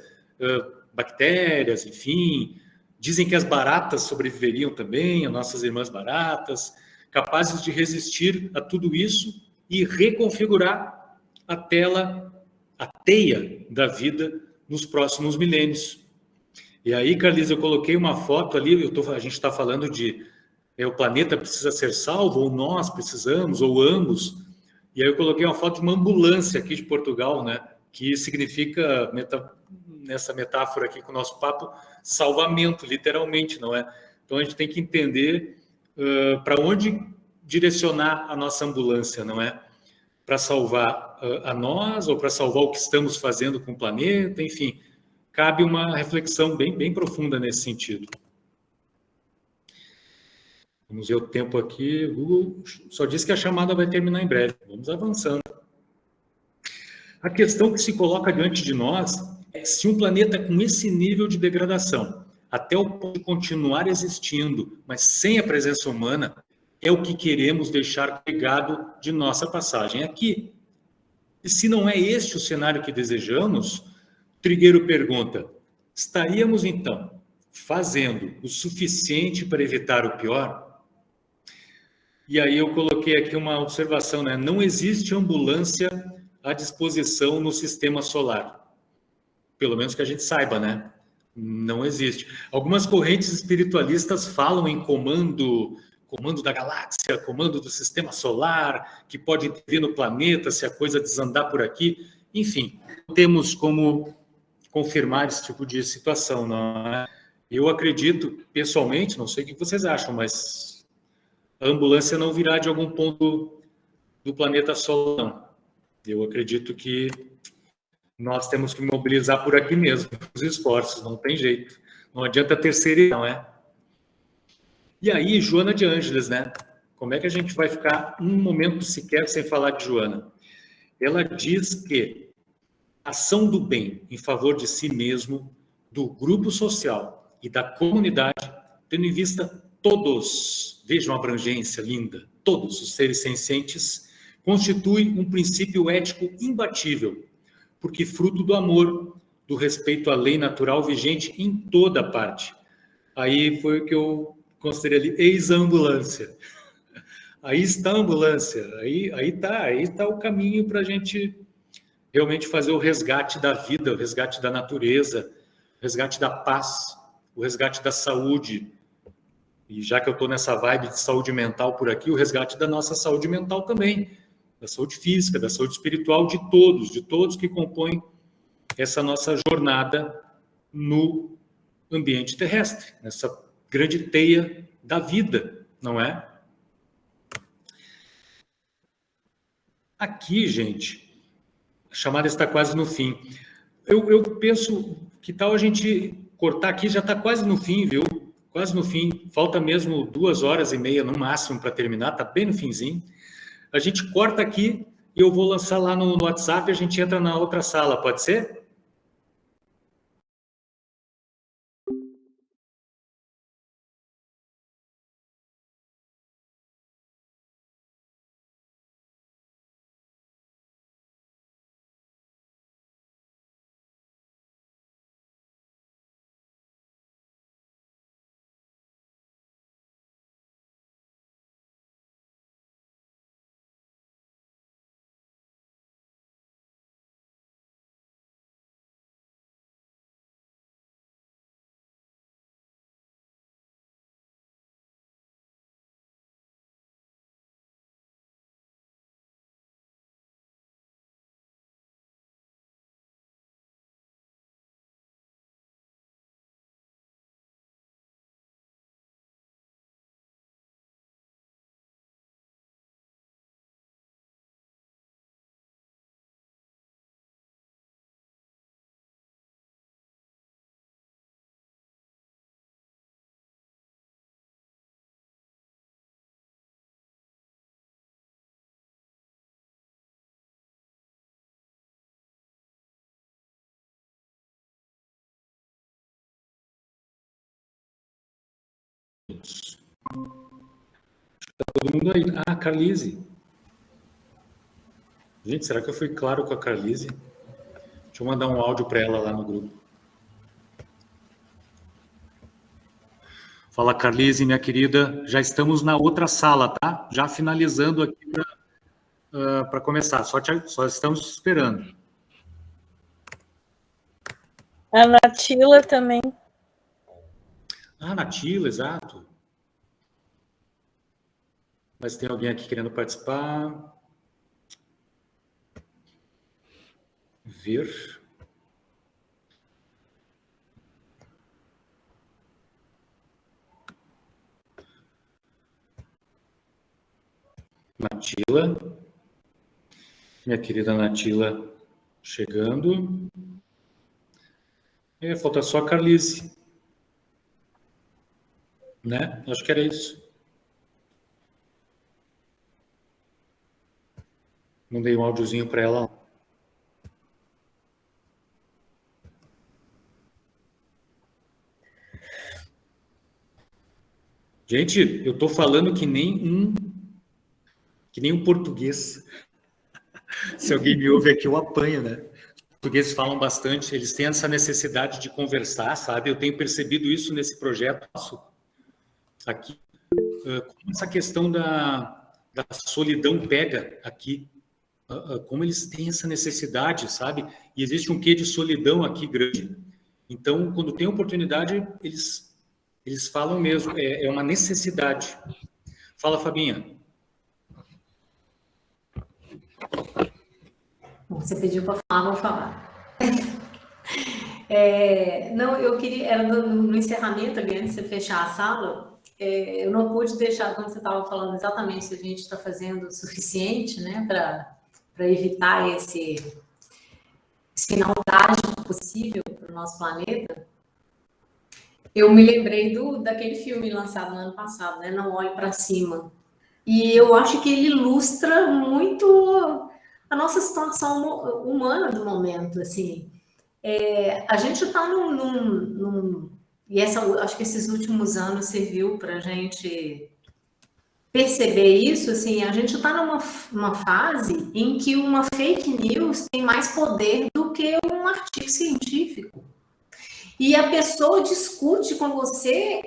Bactérias, enfim. Dizem que as baratas sobreviveriam também, as nossas irmãs baratas, capazes de resistir a tudo isso e reconfigurar a a teia da vida nos próximos milênios. E aí, Carlise, eu coloquei uma foto ali, a gente está falando de o planeta precisa ser salvo, ou nós precisamos, ou ambos. E aí eu coloquei uma foto de uma ambulância aqui de Portugal, né? Que significa, nessa metáfora aqui com o nosso papo, salvamento, literalmente, não é? Então a gente tem que entender para onde direcionar a nossa ambulância, não é? Para salvar a nós, ou para salvar o que estamos fazendo com o planeta, enfim, cabe uma reflexão bem profunda nesse sentido. Vamos ver o tempo aqui. O Google só diz que a chamada vai terminar em breve. Vamos avançando. A questão que se coloca diante de nós é se um planeta com esse nível de degradação, até o ponto de continuar existindo, mas sem a presença humana, é o que queremos deixar legado de nossa passagem aqui. E se não é este o cenário que desejamos, Trigueiro pergunta, estaríamos então fazendo o suficiente para evitar o pior? E aí eu coloquei aqui uma observação, né? Não existe ambulância à disposição no sistema solar. Pelo menos que a gente saiba, né? Não existe. Algumas correntes espiritualistas falam em comando da galáxia, comando do sistema solar, que pode intervir no planeta se a coisa desandar por aqui. Enfim, temos como confirmar esse tipo de situação, não é? Eu acredito, pessoalmente, não sei o que vocês acham, mas a ambulância não virá de algum ponto do planeta solar, não. Eu acredito que nós temos que mobilizar por aqui mesmo os esforços, não tem jeito. Não adianta terceirizar, não é? E aí, Joana de Ângeles, né? Como é que a gente vai ficar um momento sequer sem falar de Joana? Ela diz que a ação do bem em favor de si mesmo, do grupo social e da comunidade, tendo em vista todos, vejam a abrangência linda, todos os seres sencientes, constitui um princípio ético imbatível, porque fruto do amor, do respeito à lei natural vigente em toda parte. Aí foi o que eu considerei ali, eis a ambulância. Aí está a ambulância, aí está o caminho para a gente realmente fazer o resgate da vida, o resgate da natureza, o resgate da paz, o resgate da saúde. E já que eu estou nessa vibe de saúde mental por aqui, o resgate da nossa saúde mental também, da saúde física, da saúde espiritual de todos que compõem essa nossa jornada no ambiente terrestre, nessa grande teia da vida, não é? Aqui, gente, a chamada está quase no fim. Eu penso, que tal a gente cortar aqui? Já está quase no fim, viu? Quase no fim. Falta mesmo 2h30 no máximo para terminar, está bem no finzinho. A gente corta aqui e eu vou lançar lá no WhatsApp e a gente entra na outra sala, pode ser? Todo mundo aí. Ah, Carlise. Gente, será que eu fui claro com a Carlise? Deixa eu mandar um áudio para ela lá no grupo. Fala, Carlise, minha querida. Já estamos na outra sala, tá? Já finalizando aqui para começar. Só estamos esperando. A Natila também. Ah, Natila, exato. Mas tem alguém aqui querendo participar? Ver. Natila. Minha querida Natila chegando. Falta só a Carlise. Né? Acho que era isso. Mandei um áudiozinho para ela. Gente, eu estou falando que nem um português. Se alguém me ouve aqui, eu apanho, né? Os portugueses falam bastante, eles têm essa necessidade de conversar, sabe? Eu tenho percebido isso nesse projeto nosso aqui. Como essa questão da solidão pega aqui. Como eles têm essa necessidade, sabe? E existe um quê de solidão aqui grande. Então, quando tem oportunidade, eles falam mesmo. É uma necessidade. Fala, Fabinha. Você pediu para falar, vou falar. Não, eu queria, era no encerramento ali, antes de você fechar a sala, eu não pude deixar, quando você estava falando exatamente se a gente está fazendo o suficiente, né, para evitar esse final trágico possível para o nosso planeta, eu me lembrei daquele filme lançado no ano passado, né, Não Olhe para Cima. E eu acho que ele ilustra muito a nossa situação humana do momento, assim. A gente está e acho que esses últimos anos serviu para a gente perceber isso, assim, a gente está numa fase em que uma fake news tem mais poder do que um artigo científico. E a pessoa discute com você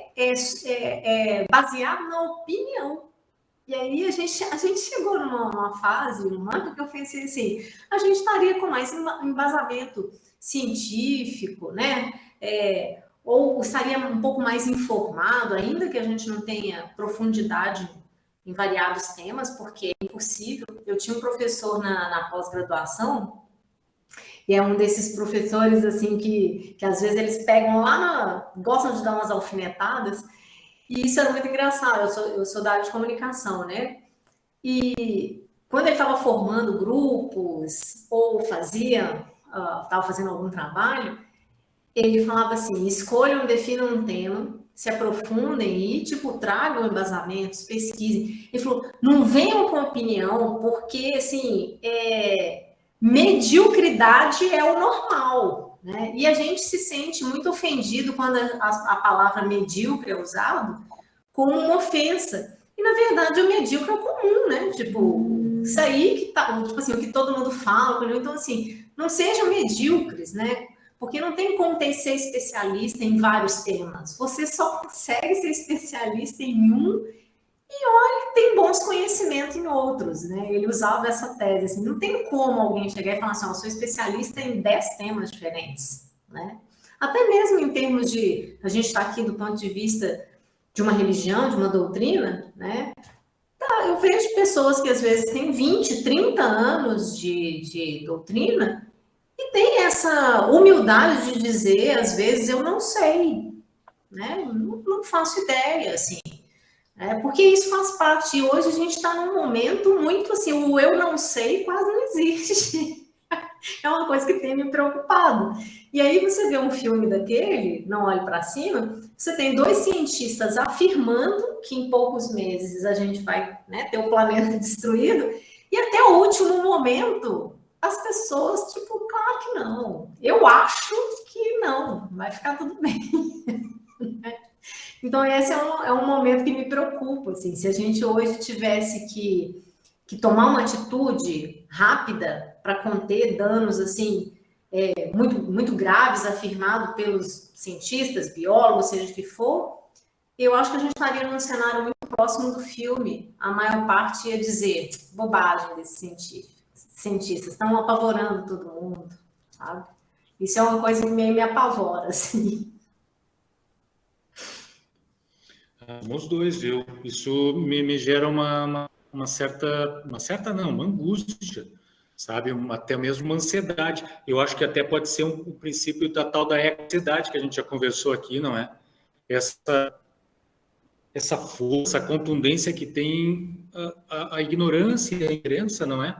baseado na opinião. E aí a gente chegou numa fase humana que eu pensei assim, a gente estaria com mais embasamento científico, né? Ou estaria um pouco mais informado, ainda que a gente não tenha profundidade em variados temas, porque é impossível. Eu tinha um professor na pós-graduação, e é um desses professores assim que às vezes eles pegam gostam de dar umas alfinetadas, e isso era muito engraçado. Eu sou da área de comunicação, né? E quando ele estava formando grupos ou estava fazendo algum trabalho, ele falava assim: escolham, definam um tema, se aprofundem e, tragam embasamentos, pesquisem. Ele falou: não venham com opinião, porque, assim, mediocridade é o normal, né? E a gente se sente muito ofendido quando a palavra medíocre é usada como uma ofensa. E, na verdade, o medíocre é o comum, né? Isso aí que tá, assim, o que todo mundo fala. Então, assim, não sejam medíocres, né? Porque não tem como ser especialista em vários temas. Você só consegue ser especialista em um e, olha, tem bons conhecimentos em outros, né? Ele usava essa tese, assim, não tem como alguém chegar e falar assim, eu sou especialista em 10 temas diferentes, né? Até mesmo em termos de, a gente está aqui do ponto de vista de uma religião, de uma doutrina, né? Eu vejo pessoas que às vezes têm 20, 30 anos de doutrina e tem essa humildade de dizer, às vezes, eu não sei, né? Não faço ideia, assim. Porque isso faz parte. E hoje a gente está num momento muito assim, o eu não sei quase não existe. É uma coisa que tem me preocupado. E aí você vê um filme daquele, Não Olhe para Cima, você tem 2 cientistas afirmando que em poucos meses a gente vai, né, ter o planeta destruído, e até o último momento as pessoas, claro que não. Eu acho que não, vai ficar tudo bem. Então, esse é um momento que me preocupa, assim, se a gente hoje tivesse que tomar uma atitude rápida para conter danos, assim, muito, muito graves, afirmado pelos cientistas, biólogos, seja o que for, eu acho que a gente estaria num cenário muito próximo do filme. A maior parte ia dizer bobagem desses cientistas estão apavorando todo mundo, sabe? Isso é uma coisa que meio me apavora, assim. Os dois, viu? Isso me gera uma certa não, uma angústia, sabe? Até mesmo uma ansiedade. Eu acho que até pode ser um princípio da tal da eco-ansiedade que a gente já conversou aqui, não é? Essa força, a contundência que tem a ignorância e a incrença, não é?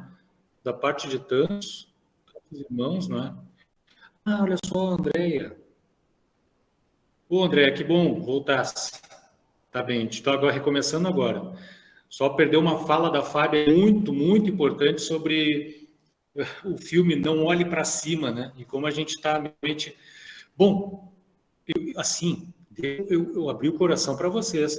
Da parte de tantos irmãos, não é? Ah, olha só, Andréia. Ô, Andréia, que bom, voltasse. Tá bem, a gente está agora recomeçando agora. Só perdeu uma fala da Fábia muito, muito importante sobre o filme Não Olhe para Cima, né? E como a gente está realmente... Bom, eu abri o coração para vocês.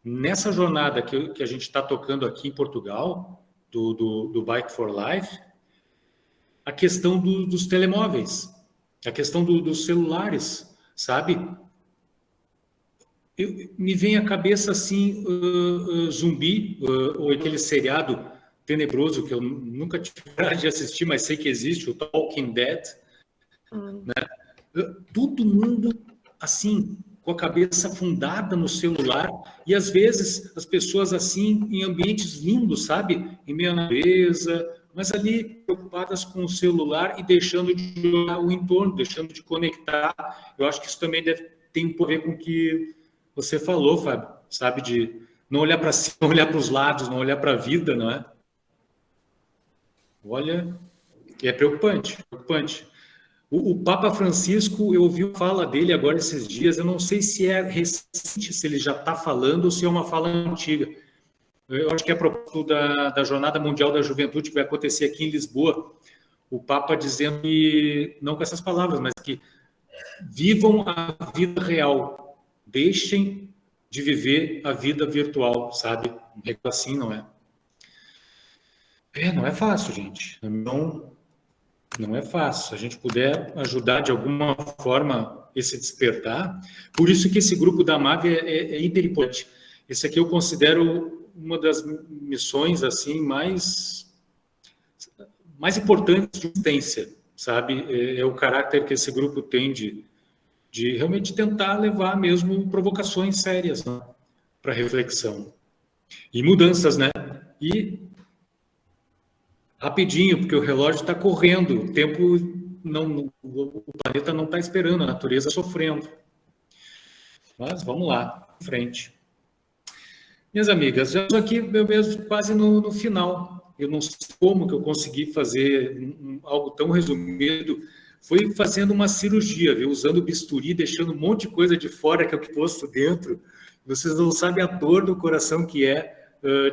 Nessa jornada que a gente está tocando aqui em Portugal, do Bike for Life, a questão dos telemóveis, a questão dos celulares, sabe? Me vem à cabeça, assim, Zumbi, ou aquele seriado tenebroso que eu nunca tive coragem de assistir, mas sei que existe, o Talking Dead. Né? Todo mundo, assim, com a cabeça afundada no celular, e às vezes as pessoas, assim, em ambientes lindos, sabe? Em meio à natureza, mas ali preocupadas com o celular e deixando de olhar o entorno, deixando de conectar. Eu acho que isso também tem a ver com o que você falou, Fábio, sabe, de não olhar para cima, não olhar para os lados, não olhar para a vida, não é? Olha, é preocupante, preocupante. O Papa Francisco, eu ouvi a fala dele agora esses dias, eu não sei se é recente, se ele já está falando ou se é uma fala antiga. Eu acho que é a propósito da Jornada Mundial da Juventude que vai acontecer aqui em Lisboa, o Papa dizendo que, não com essas palavras, mas que vivam a vida real, deixem de viver a vida virtual, sabe? Assim, não é? Não é fácil, gente. Não é fácil. Se a gente puder ajudar de alguma forma esse despertar, por isso que esse grupo da MAV é hiper importante. Esse aqui eu considero uma das missões assim mais importantes de existência, sabe? É o caráter que esse grupo tem de realmente tentar levar mesmo provocações sérias, né, para reflexão. E mudanças, né? E rapidinho, porque o relógio está correndo, o tempo o planeta não está esperando, a natureza sofrendo. Mas vamos lá, em frente. Minhas amigas, já estou aqui eu mesmo quase no final. Eu não sei como que eu consegui fazer algo tão resumido. Foi fazendo uma cirurgia, viu? Usando bisturi, deixando um monte de coisa de fora que eu posto dentro. Vocês não sabem a dor do coração que é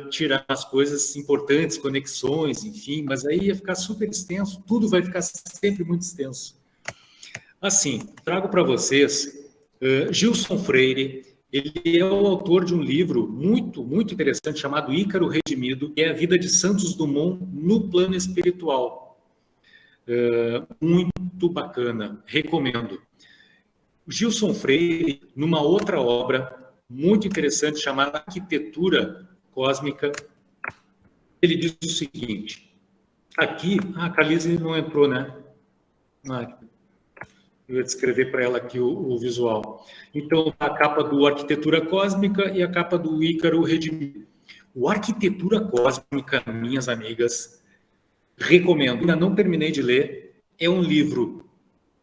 tirar as coisas importantes, conexões, enfim, mas aí ia ficar super extenso, tudo vai ficar sempre muito extenso. Assim, trago para vocês Gilson Freire. Ele é o autor de um livro muito, muito interessante chamado Ícaro Redimido, que é a vida de Santos Dumont no plano espiritual. Muito bacana, recomendo. Gilson Freire, numa outra obra muito interessante chamada Arquitetura Cósmica, ele diz o seguinte, aqui, a Calise não entrou, né? Eu ia descrever para ela aqui o visual. Então, a capa do Arquitetura Cósmica e a capa do Ícaro Redimido. O Arquitetura Cósmica, minhas amigas, recomendo. Ainda não terminei de ler. É um livro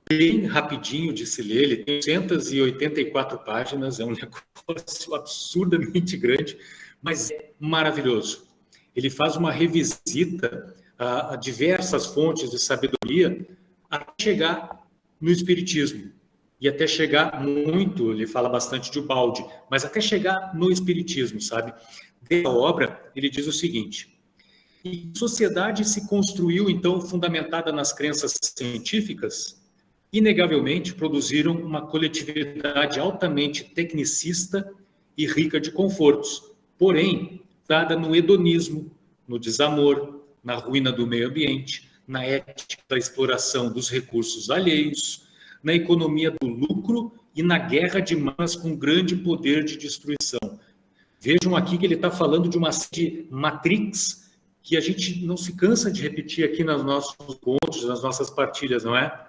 bem rapidinho de se ler. Ele tem 184 páginas. É um negócio absurdamente grande, mas é maravilhoso. Ele faz uma revisita a diversas fontes de sabedoria até chegar no Espiritismo. E até chegar muito, ele fala bastante de Ubaldi, mas até chegar no Espiritismo, sabe? Dessa obra, ele diz o seguinte: e a sociedade se construiu, então, fundamentada nas crenças científicas, inegavelmente produziram uma coletividade altamente tecnicista e rica de confortos, porém, dada no hedonismo, no desamor, na ruína do meio ambiente, na ética da exploração dos recursos alheios, na economia do lucro e na guerra de manas com grande poder de destruição. Vejam aqui que ele está falando de uma matrix que a gente não se cansa de repetir aqui nos nossos contos, nas nossas partilhas, não é?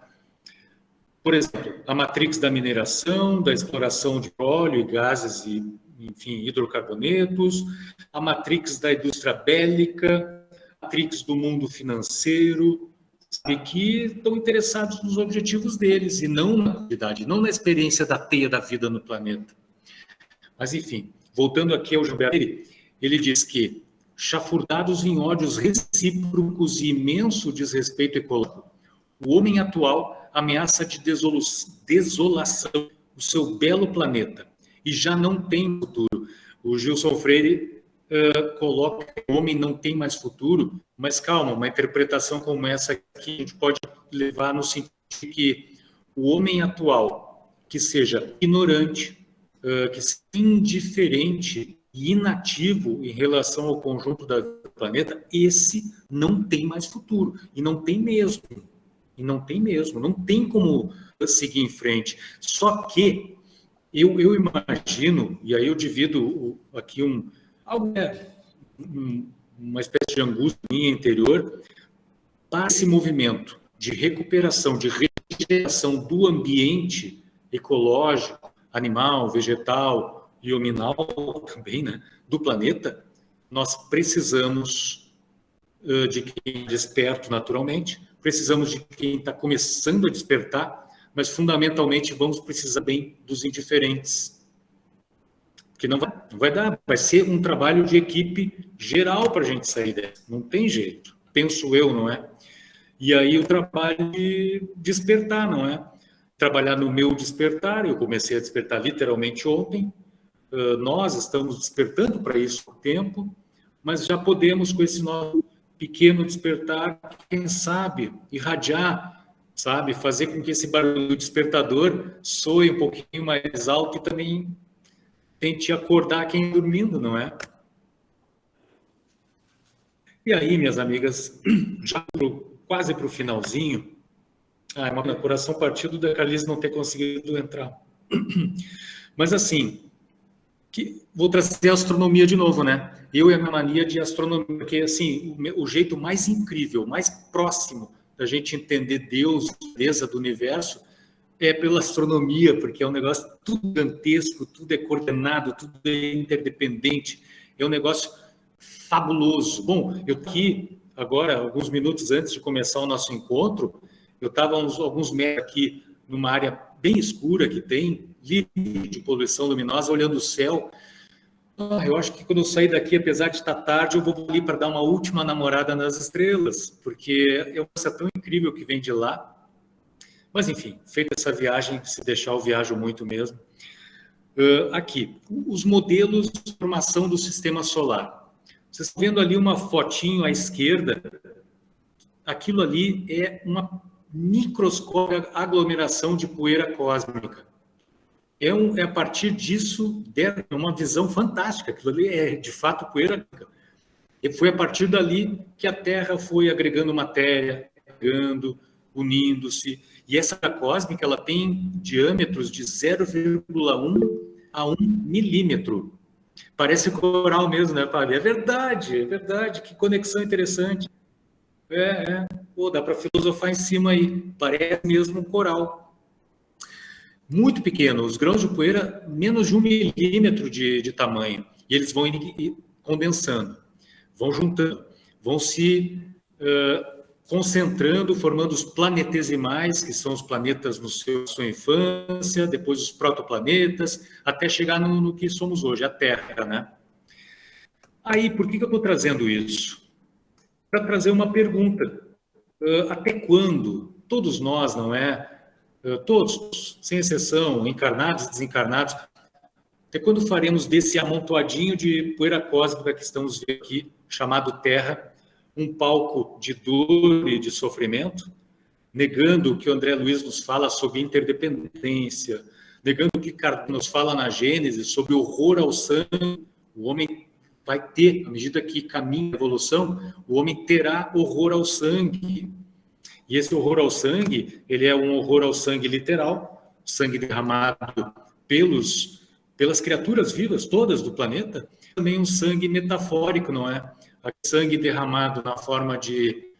Por exemplo, a matrix da mineração, da exploração de óleo e gases e, enfim, hidrocarbonetos, a matrix da indústria bélica, a matrix do mundo financeiro, e que estão interessados nos objetivos deles e não na quantidade, não na experiência da teia da vida no planeta. Mas, enfim, voltando aqui ao Gilberto, ele diz que, chafurdados em ódios recíprocos e imenso desrespeito ecológico, o homem atual ameaça de desolação o seu belo planeta e já não tem futuro. O Gilson Freire coloca que o homem não tem mais futuro, mas calma, uma interpretação como essa aqui a gente pode levar no sentido de que o homem atual, que seja ignorante, que seja indiferente e inativo em relação ao conjunto do planeta, esse não tem mais futuro, e não tem mesmo. E não tem mesmo, não tem como seguir em frente. Só que eu imagino, e aí eu divido aqui uma espécie de angústia minha interior, para esse movimento de recuperação, de regeneração do ambiente ecológico, animal, vegetal e hominal também, né, do planeta, nós precisamos de quem é desperto naturalmente, precisamos de quem está começando a despertar, mas fundamentalmente vamos precisar bem dos indiferentes. Porque não vai dar, vai ser um trabalho de equipe geral para a gente sair dessa. Não tem jeito, penso eu, não é? E aí o trabalho de despertar, não é? Trabalhar no meu despertar, eu comecei a despertar literalmente ontem, nós estamos despertando para isso há tempo, mas já podemos, com esse nosso pequeno despertar, quem sabe, irradiar, sabe, fazer com que esse barulho do despertador soe um pouquinho mais alto e também tente acordar quem está dormindo, não é? E aí, minhas amigas, já quase para o finalzinho, meu coração partido da Carlice não ter conseguido entrar. Mas assim, vou trazer a astronomia de novo, né? Eu e a minha mania de astronomia, porque assim, o jeito mais incrível, mais próximo da gente entender Deus, a beleza do universo, é pela astronomia, porque é um negócio tudo gigantesco, tudo é coordenado, tudo é interdependente, é um negócio fabuloso. Bom, eu aqui, agora, alguns minutos antes de começar o nosso encontro, eu estava alguns metros aqui, numa área bem escura que tem, livre de poluição luminosa, olhando o céu. Eu acho que quando eu sair daqui, apesar de estar tarde, eu vou ali para dar uma última namorada nas estrelas, porque é uma coisa tão incrível que vem de lá. Mas, enfim, feita essa viagem, se deixar, eu viajo muito mesmo. Aqui, os modelos de formação do sistema solar. Vocês estão vendo ali uma fotinho à esquerda? Aquilo ali é uma microscópica aglomeração de poeira cósmica. É a partir disso, uma visão fantástica. Aquilo ali é, de fato, poeira. E foi a partir dali que a Terra foi agregando matéria, agregando, unindo-se. E essa cósmica, ela tem diâmetros de 0,1 a 1 milímetro. Parece coral mesmo, né, Fábio? É verdade. Que conexão interessante. Pô, dá para filosofar em cima aí. Parece mesmo um coral. Muito pequeno. Os grãos de poeira, menos de 1 milímetro de tamanho. E eles vão condensando, vão juntando, vão se concentrando, formando os planetesimais, que são os planetas na sua infância, depois os protoplanetas, até chegar no que somos hoje, a Terra, né? Aí, por que eu estou trazendo isso? Para trazer uma pergunta. Até quando todos nós, não é? Todos, sem exceção, encarnados e desencarnados, até quando faremos desse amontoadinho de poeira cósmica que estamos vendo aqui, chamado Terra, um palco de dor e de sofrimento, negando o que o André Luiz nos fala sobre interdependência, negando o que Kardec nos fala na Gênesis sobre horror ao sangue. O homem vai ter, à medida que caminha a evolução, o homem terá horror ao sangue. E esse horror ao sangue, ele é um horror ao sangue literal, sangue derramado pelas criaturas vivas todas do planeta, também um sangue metafórico, não é? Sangue derramado na forma de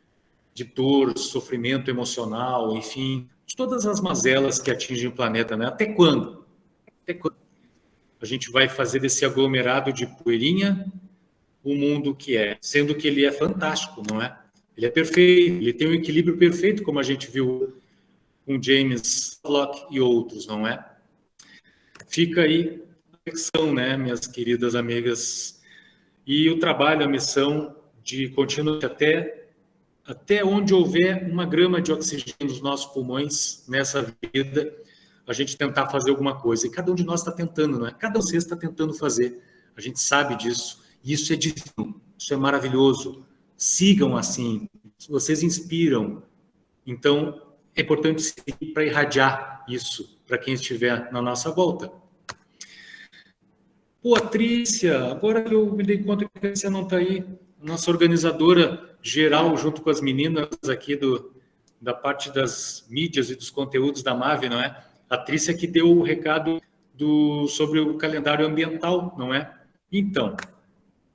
de dor, sofrimento emocional, enfim, de todas as mazelas que atingem o planeta, né? Até quando? Até quando a gente vai fazer desse aglomerado de poeirinha o mundo que é? Sendo que ele é fantástico, não é? Ele é perfeito, ele tem um equilíbrio perfeito, como a gente viu com James Lovelock e outros, não é? Fica aí a reflexão, né, minhas queridas amigas? E o trabalho, a missão de continuar até onde houver uma grama de oxigênio nos nossos pulmões nessa vida, a gente tentar fazer alguma coisa. E cada um de nós está tentando, não é? Cada um de vocês está tentando fazer. A gente sabe disso. E isso é divino, isso é maravilhoso. Sigam assim, vocês inspiram. Então, é importante seguir para irradiar isso para quem estiver na nossa volta. Pô, Trícia, agora que eu me dei conta que a Trícia não está aí, nossa organizadora geral, junto com as meninas aqui da parte das mídias e dos conteúdos da MAVE, não é? A Trícia que deu o recado sobre o calendário ambiental, não é? Então,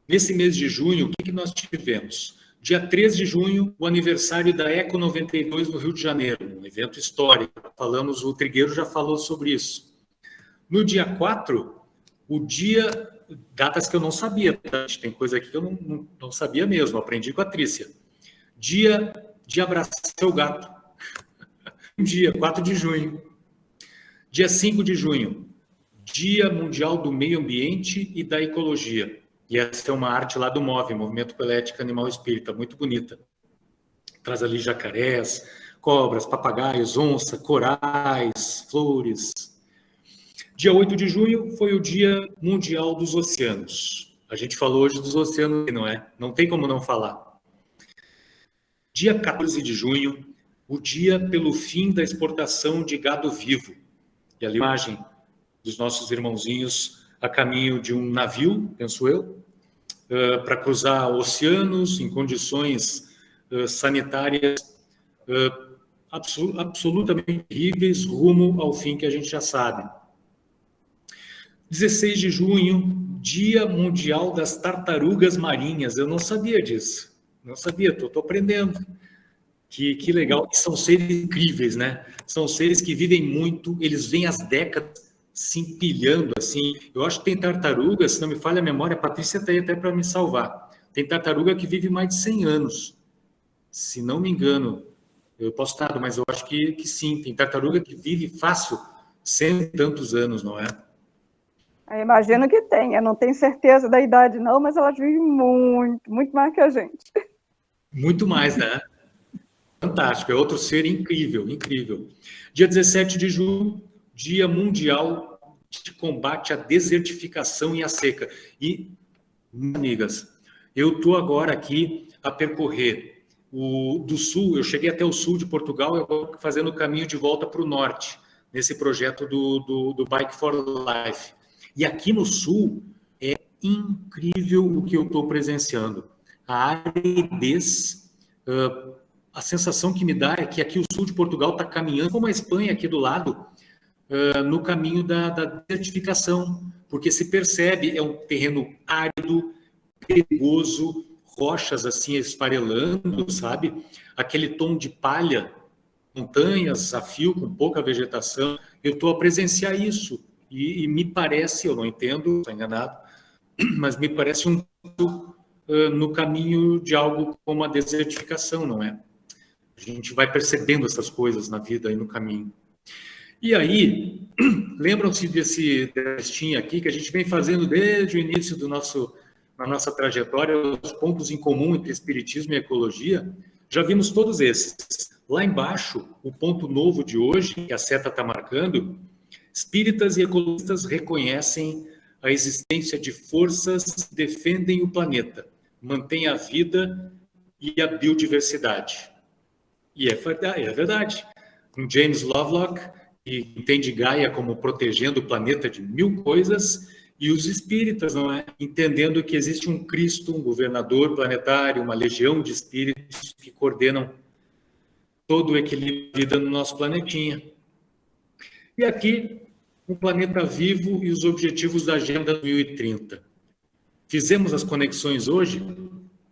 nesse mês de junho, o que nós tivemos? Dia 3 de junho, o aniversário da Eco 92 no Rio de Janeiro, um evento histórico. Falamos, o Trigueiro já falou sobre isso. No dia 4, o dia... Datas que eu não sabia, tá? Tem coisa aqui que eu não sabia mesmo, aprendi com a Trícia. Dia de abraçar seu gato. Dia 4 de junho. Dia 5 de junho, Dia Mundial do Meio Ambiente e da Ecologia. E essa é uma arte lá do MOVE, Movimento pela Ética Animal Espírita, muito bonita. Traz ali jacarés, cobras, papagaios, onça, corais, flores. Dia 8 de junho foi o Dia Mundial dos Oceanos. A gente falou hoje dos oceanos, não é? Não tem como não falar. Dia 14 de junho, o dia pelo fim da exportação de gado vivo. E ali a imagem dos nossos irmãozinhos a caminho de um navio, penso eu, para cruzar oceanos em condições sanitárias absolutamente terríveis, rumo ao fim que a gente já sabe. 16 de junho, Dia Mundial das Tartarugas Marinhas. Eu não sabia disso. Não sabia, estou aprendendo. Que legal. E são seres incríveis, né? São seres que vivem muito, eles vêm às décadas se empilhando, assim. Eu acho que tem tartaruga, se não me falha a memória, a Patrícia está aí até para me salvar. Tem tartaruga que vive mais de 100 anos. Se não me engano, eu posso estar, mas eu acho que sim. Tem tartaruga que vive fácil 100 e tantos anos, não é? Eu imagino que tem. Eu não tenho certeza da idade, não, mas elas vivem muito, muito mais que a gente. Muito mais, né? Fantástico. É outro ser incrível, incrível. Dia 17 de junho, Dia Mundial de Combate à Desertificação e à Seca. E, amigas, eu estou agora aqui a percorrer do sul, eu cheguei até o sul de Portugal e agora fazendo o caminho de volta para o norte, nesse projeto do Bike for Life. E aqui no sul é incrível o que eu estou presenciando. A aridez, a sensação que me dá é que aqui o sul de Portugal está caminhando, como a Espanha aqui do lado, no caminho da desertificação, porque se percebe, é um terreno árido, perigoso, rochas assim esfarelando, sabe? Aquele tom de palha, montanhas a fio com pouca vegetação. Eu estou a presenciar isso. E me parece, eu não entendo, estou enganado, mas me parece no caminho de algo como a desertificação, não é? A gente vai percebendo essas coisas na vida e no caminho. E aí, lembram-se desse textinho aqui que a gente vem fazendo desde o início da nossa trajetória, os pontos em comum entre espiritismo e ecologia? Já vimos todos esses. Lá embaixo, o ponto novo de hoje, que a seta está marcando, espíritas e ecologistas reconhecem a existência de forças que defendem o planeta, mantêm a vida e a biodiversidade. E é verdade. Com James Lovelock, que entende Gaia como protegendo o planeta de 1000 coisas, e os espíritas, não é? Entendendo que existe um Cristo, um governador planetário, uma legião de espíritos que coordenam todo o equilíbrio no nosso planetinha. E aqui, um planeta vivo e os objetivos da Agenda 2030. Fizemos as conexões hoje?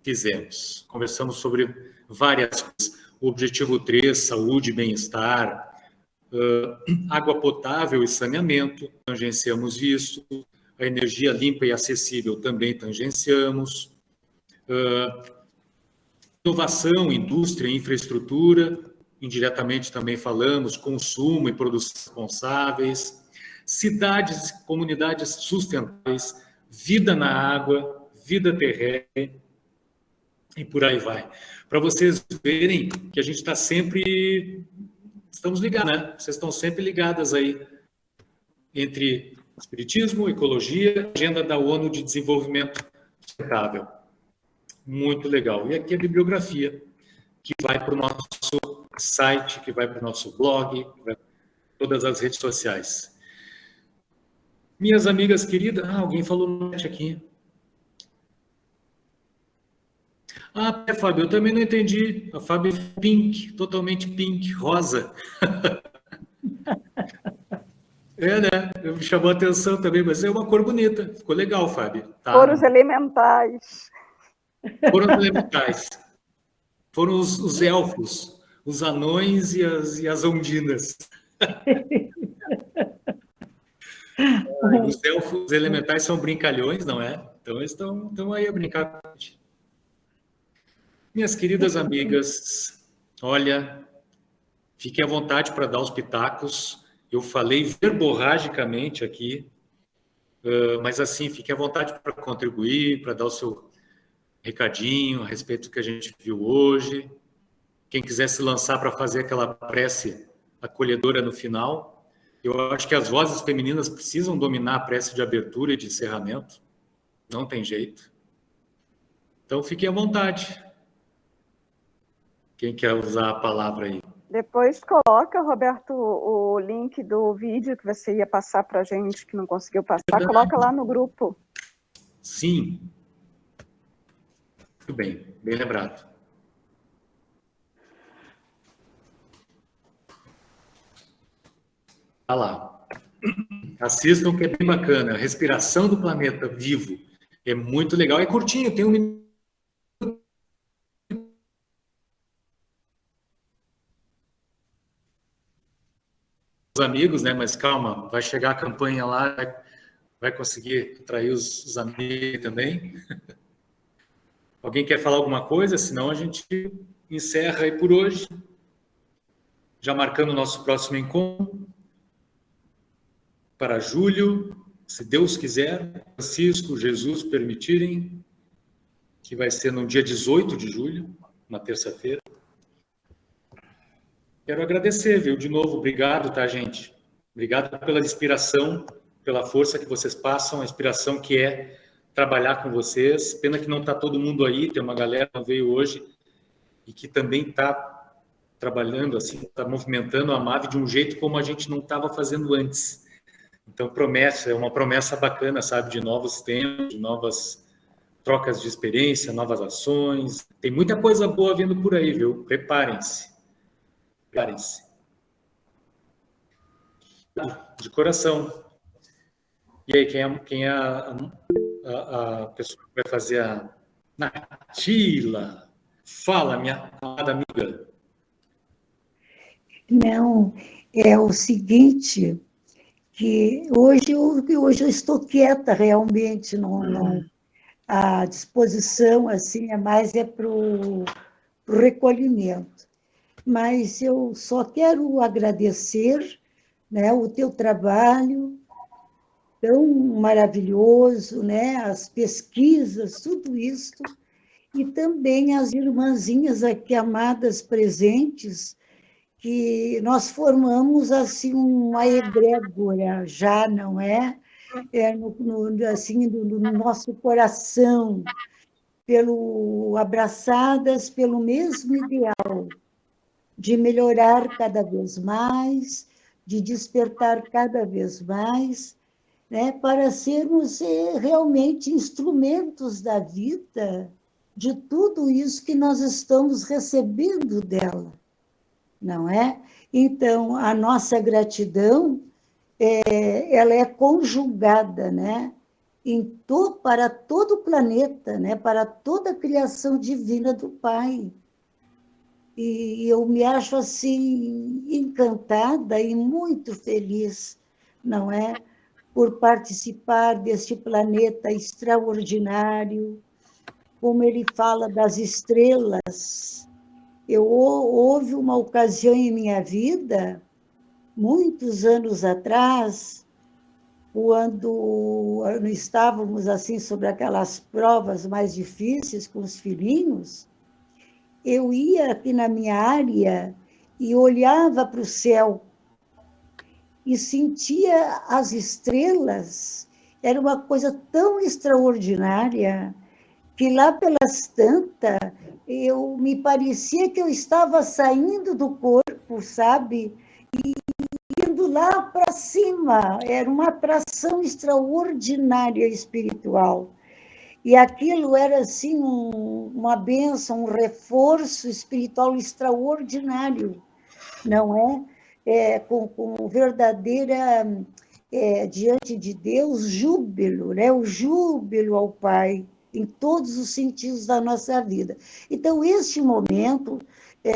Fizemos. Conversamos sobre várias coisas. o objetivo 3, saúde e bem-estar, água potável e saneamento, tangenciamos isso, a energia limpa e acessível também tangenciamos, inovação, indústria e infraestrutura, indiretamente também falamos, consumo e produção responsáveis, cidades e comunidades sustentáveis, vida na água, vida terrestre, e por aí vai. Para vocês verem que a gente está sempre... Estamos ligados, né? Vocês estão sempre ligadas aí entre espiritismo, ecologia, agenda da ONU de desenvolvimento sustentável. Muito legal. E aqui a bibliografia, que vai para o nosso site, que vai para o nosso blog, que vai para todas as redes sociais. Minhas amigas queridas... alguém falou no chat aqui. Fábio, eu também não entendi. A Fábio é pink, totalmente pink, rosa. Né? Me chamou a atenção também, mas é uma cor bonita. Ficou legal, Fábio. Tá? Foram os elementais. Foram os elementais. Foram os elfos, os anões e as ondinas. Os elfos elementais são brincalhões, não é? Então eles estão aí a brincar com a gente. Minhas queridas amigas, olha, fiquem à vontade para dar os pitacos. Eu falei verborragicamente aqui, mas assim, fiquem à vontade para contribuir, para dar o seu recadinho a respeito do que a gente viu hoje. Quem quiser se lançar para fazer aquela prece acolhedora no final, eu acho que as vozes femininas precisam dominar a prece de abertura e de encerramento. Não tem jeito. Então, fiquem à vontade. Quem quer usar a palavra aí? Depois coloca, Roberto, o link do vídeo que você ia passar para a gente, que não conseguiu passar. Coloca lá no grupo. Sim. Muito bem, bem lembrado. Olha lá. Assistam, que é bem bacana. A respiração do planeta vivo. É muito legal. É curtinho, tem 1 minuto. Os amigos, né? Mas calma, vai chegar a campanha lá, vai conseguir atrair os amigos também. Alguém quer falar alguma coisa? Senão a gente encerra aí por hoje. Já marcando o nosso próximo encontro. Para julho, se Deus quiser, Francisco, Jesus permitirem, que vai ser no dia 18 de julho, uma terça-feira. Quero agradecer, viu? De novo, obrigado, tá, gente? Obrigado pela inspiração, pela força que vocês passam, a inspiração que é trabalhar com vocês. Pena que não está todo mundo aí, tem uma galera que veio hoje e que também está trabalhando, assim, está movimentando a MAVE de um jeito como a gente não estava fazendo antes. Então, é uma promessa bacana, sabe, de novos tempos, de novas trocas de experiência, novas ações. Tem muita coisa boa vindo por aí, viu? Preparem-se. De coração. E aí, quem é a pessoa que vai fazer a Natila? Fala, minha amada amiga. Não, é o seguinte, que hoje eu estou quieta realmente, a disposição assim, é mais para o recolhimento. Mas eu só quero agradecer, né, o teu trabalho tão maravilhoso, né, as pesquisas, tudo isso, e também as irmãzinhas aqui amadas presentes, que nós formamos assim uma egrégora já, não é? Assim, no nosso coração, abraçadas pelo mesmo ideal, de melhorar cada vez mais, de despertar cada vez mais, né, para sermos realmente instrumentos da vida, de tudo isso que nós estamos recebendo dela, não é? Então, a nossa gratidão, ela é conjugada, né, para todo o planeta, né, para toda a criação divina do Pai. e eu me acho assim encantada e muito feliz, não é? Por participar deste planeta extraordinário, como ele fala das estrelas. Houve uma ocasião em minha vida, muitos anos atrás, quando estávamos assim sobre aquelas provas mais difíceis com os filhinhos, eu ia aqui na minha área e olhava para o céu e sentia as estrelas. Era uma coisa tão extraordinária que lá pelas tantas me parecia que eu estava saindo do corpo, sabe? E indo lá para cima. Era uma atração extraordinária espiritual. E aquilo era, assim, uma bênção, um reforço espiritual extraordinário, não é? Com verdadeira, diante de Deus, júbilo, né? O júbilo ao Pai, em todos os sentidos da nossa vida. Então, este momento,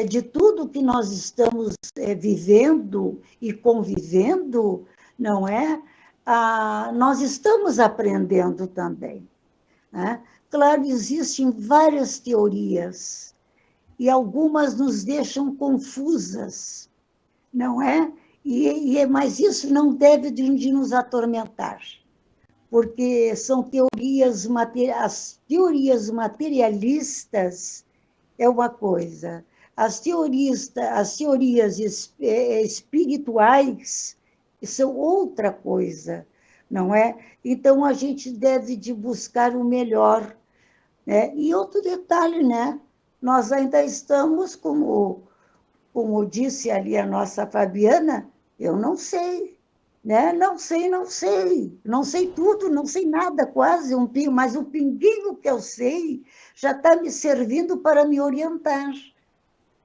de tudo que nós estamos vivendo e convivendo, não é? Nós estamos aprendendo também. Né? Claro, existem várias teorias, e algumas nos deixam confusas, não é? Mas isso não deve de nos atormentar, porque são teorias, as teorias materialistas é uma coisa, as teorias espirituais são outra coisa, não é? Então, a gente deve de buscar o melhor, né? E outro detalhe, né? Nós ainda estamos, como disse ali a nossa Fabiana, eu não sei, né? Não sei tudo, não sei nada quase, mas o pinguinho que eu sei já está me servindo para me orientar,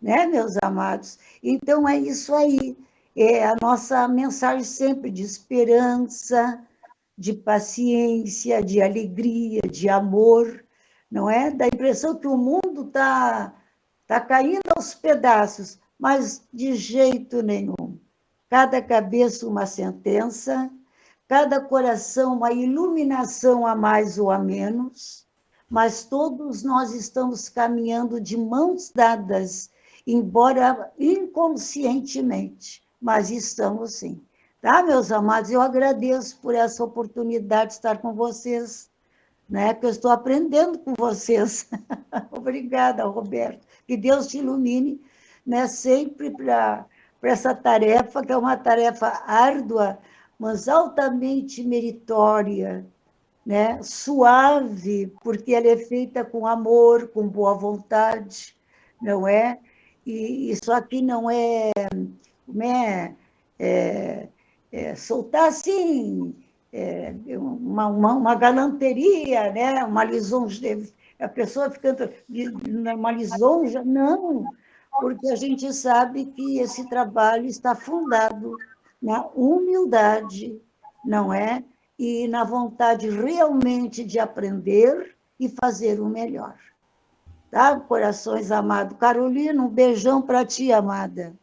né, meus amados? Então, é isso aí, é a nossa mensagem sempre de esperança, de paciência, de alegria, de amor, não é? Dá a impressão que o mundo está caindo aos pedaços, mas de jeito nenhum. Cada cabeça uma sentença, cada coração uma iluminação a mais ou a menos, mas todos nós estamos caminhando de mãos dadas, embora inconscientemente, mas estamos sim. Tá, meus amados? Eu agradeço por essa oportunidade de estar com vocês, né? Que eu estou aprendendo com vocês. Obrigada, Roberto. Que Deus te ilumine, né? Sempre para essa tarefa, que é uma tarefa árdua, mas altamente meritória, né? Suave, porque ela é feita com amor, com boa vontade, não é? E isso aqui não é, soltar assim uma galanteria, né? Uma lisonja, a pessoa ficando uma lisonja, não, porque a gente sabe que esse trabalho está fundado na humildade, não é? E na vontade realmente de aprender e fazer o melhor. Tá? Corações amados. Carolina, um beijão para ti, amada.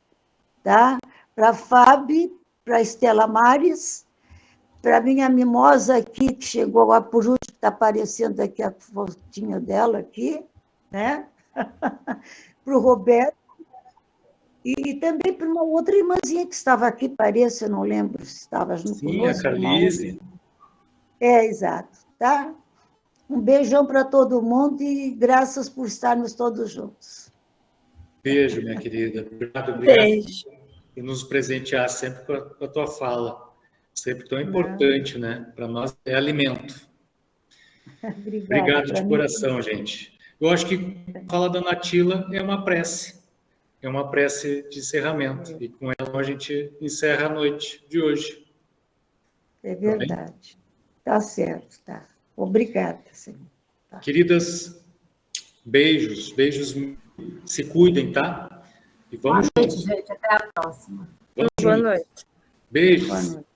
Tá? Para a Fábio, para a Estela Mares, para a minha mimosa aqui, que chegou lá por último, que está aparecendo aqui a fotinha dela aqui, né? Para o Roberto, e também para uma outra irmãzinha que estava aqui, parece, eu não lembro se estava no Sim, conosco. a Carlise. Exato, tá? Um beijão para todo mundo e graças por estarmos todos juntos. Beijo, minha querida. Obrigado Beijo. por nos presentear sempre com a tua fala. Sempre tão importante, né? Para nós é alimento. Obrigado de coração, gente. Eu acho que a fala da Natila é uma prece. É uma prece de encerramento. E com ela a gente encerra a noite de hoje. É verdade. Tá certo, tá. Obrigada, Senhor. Tá. Queridas, beijos. Se cuidem, tá? E vamos juntos. Boa noite, gente. Até a próxima. Boa noite. Beijos. Boa noite.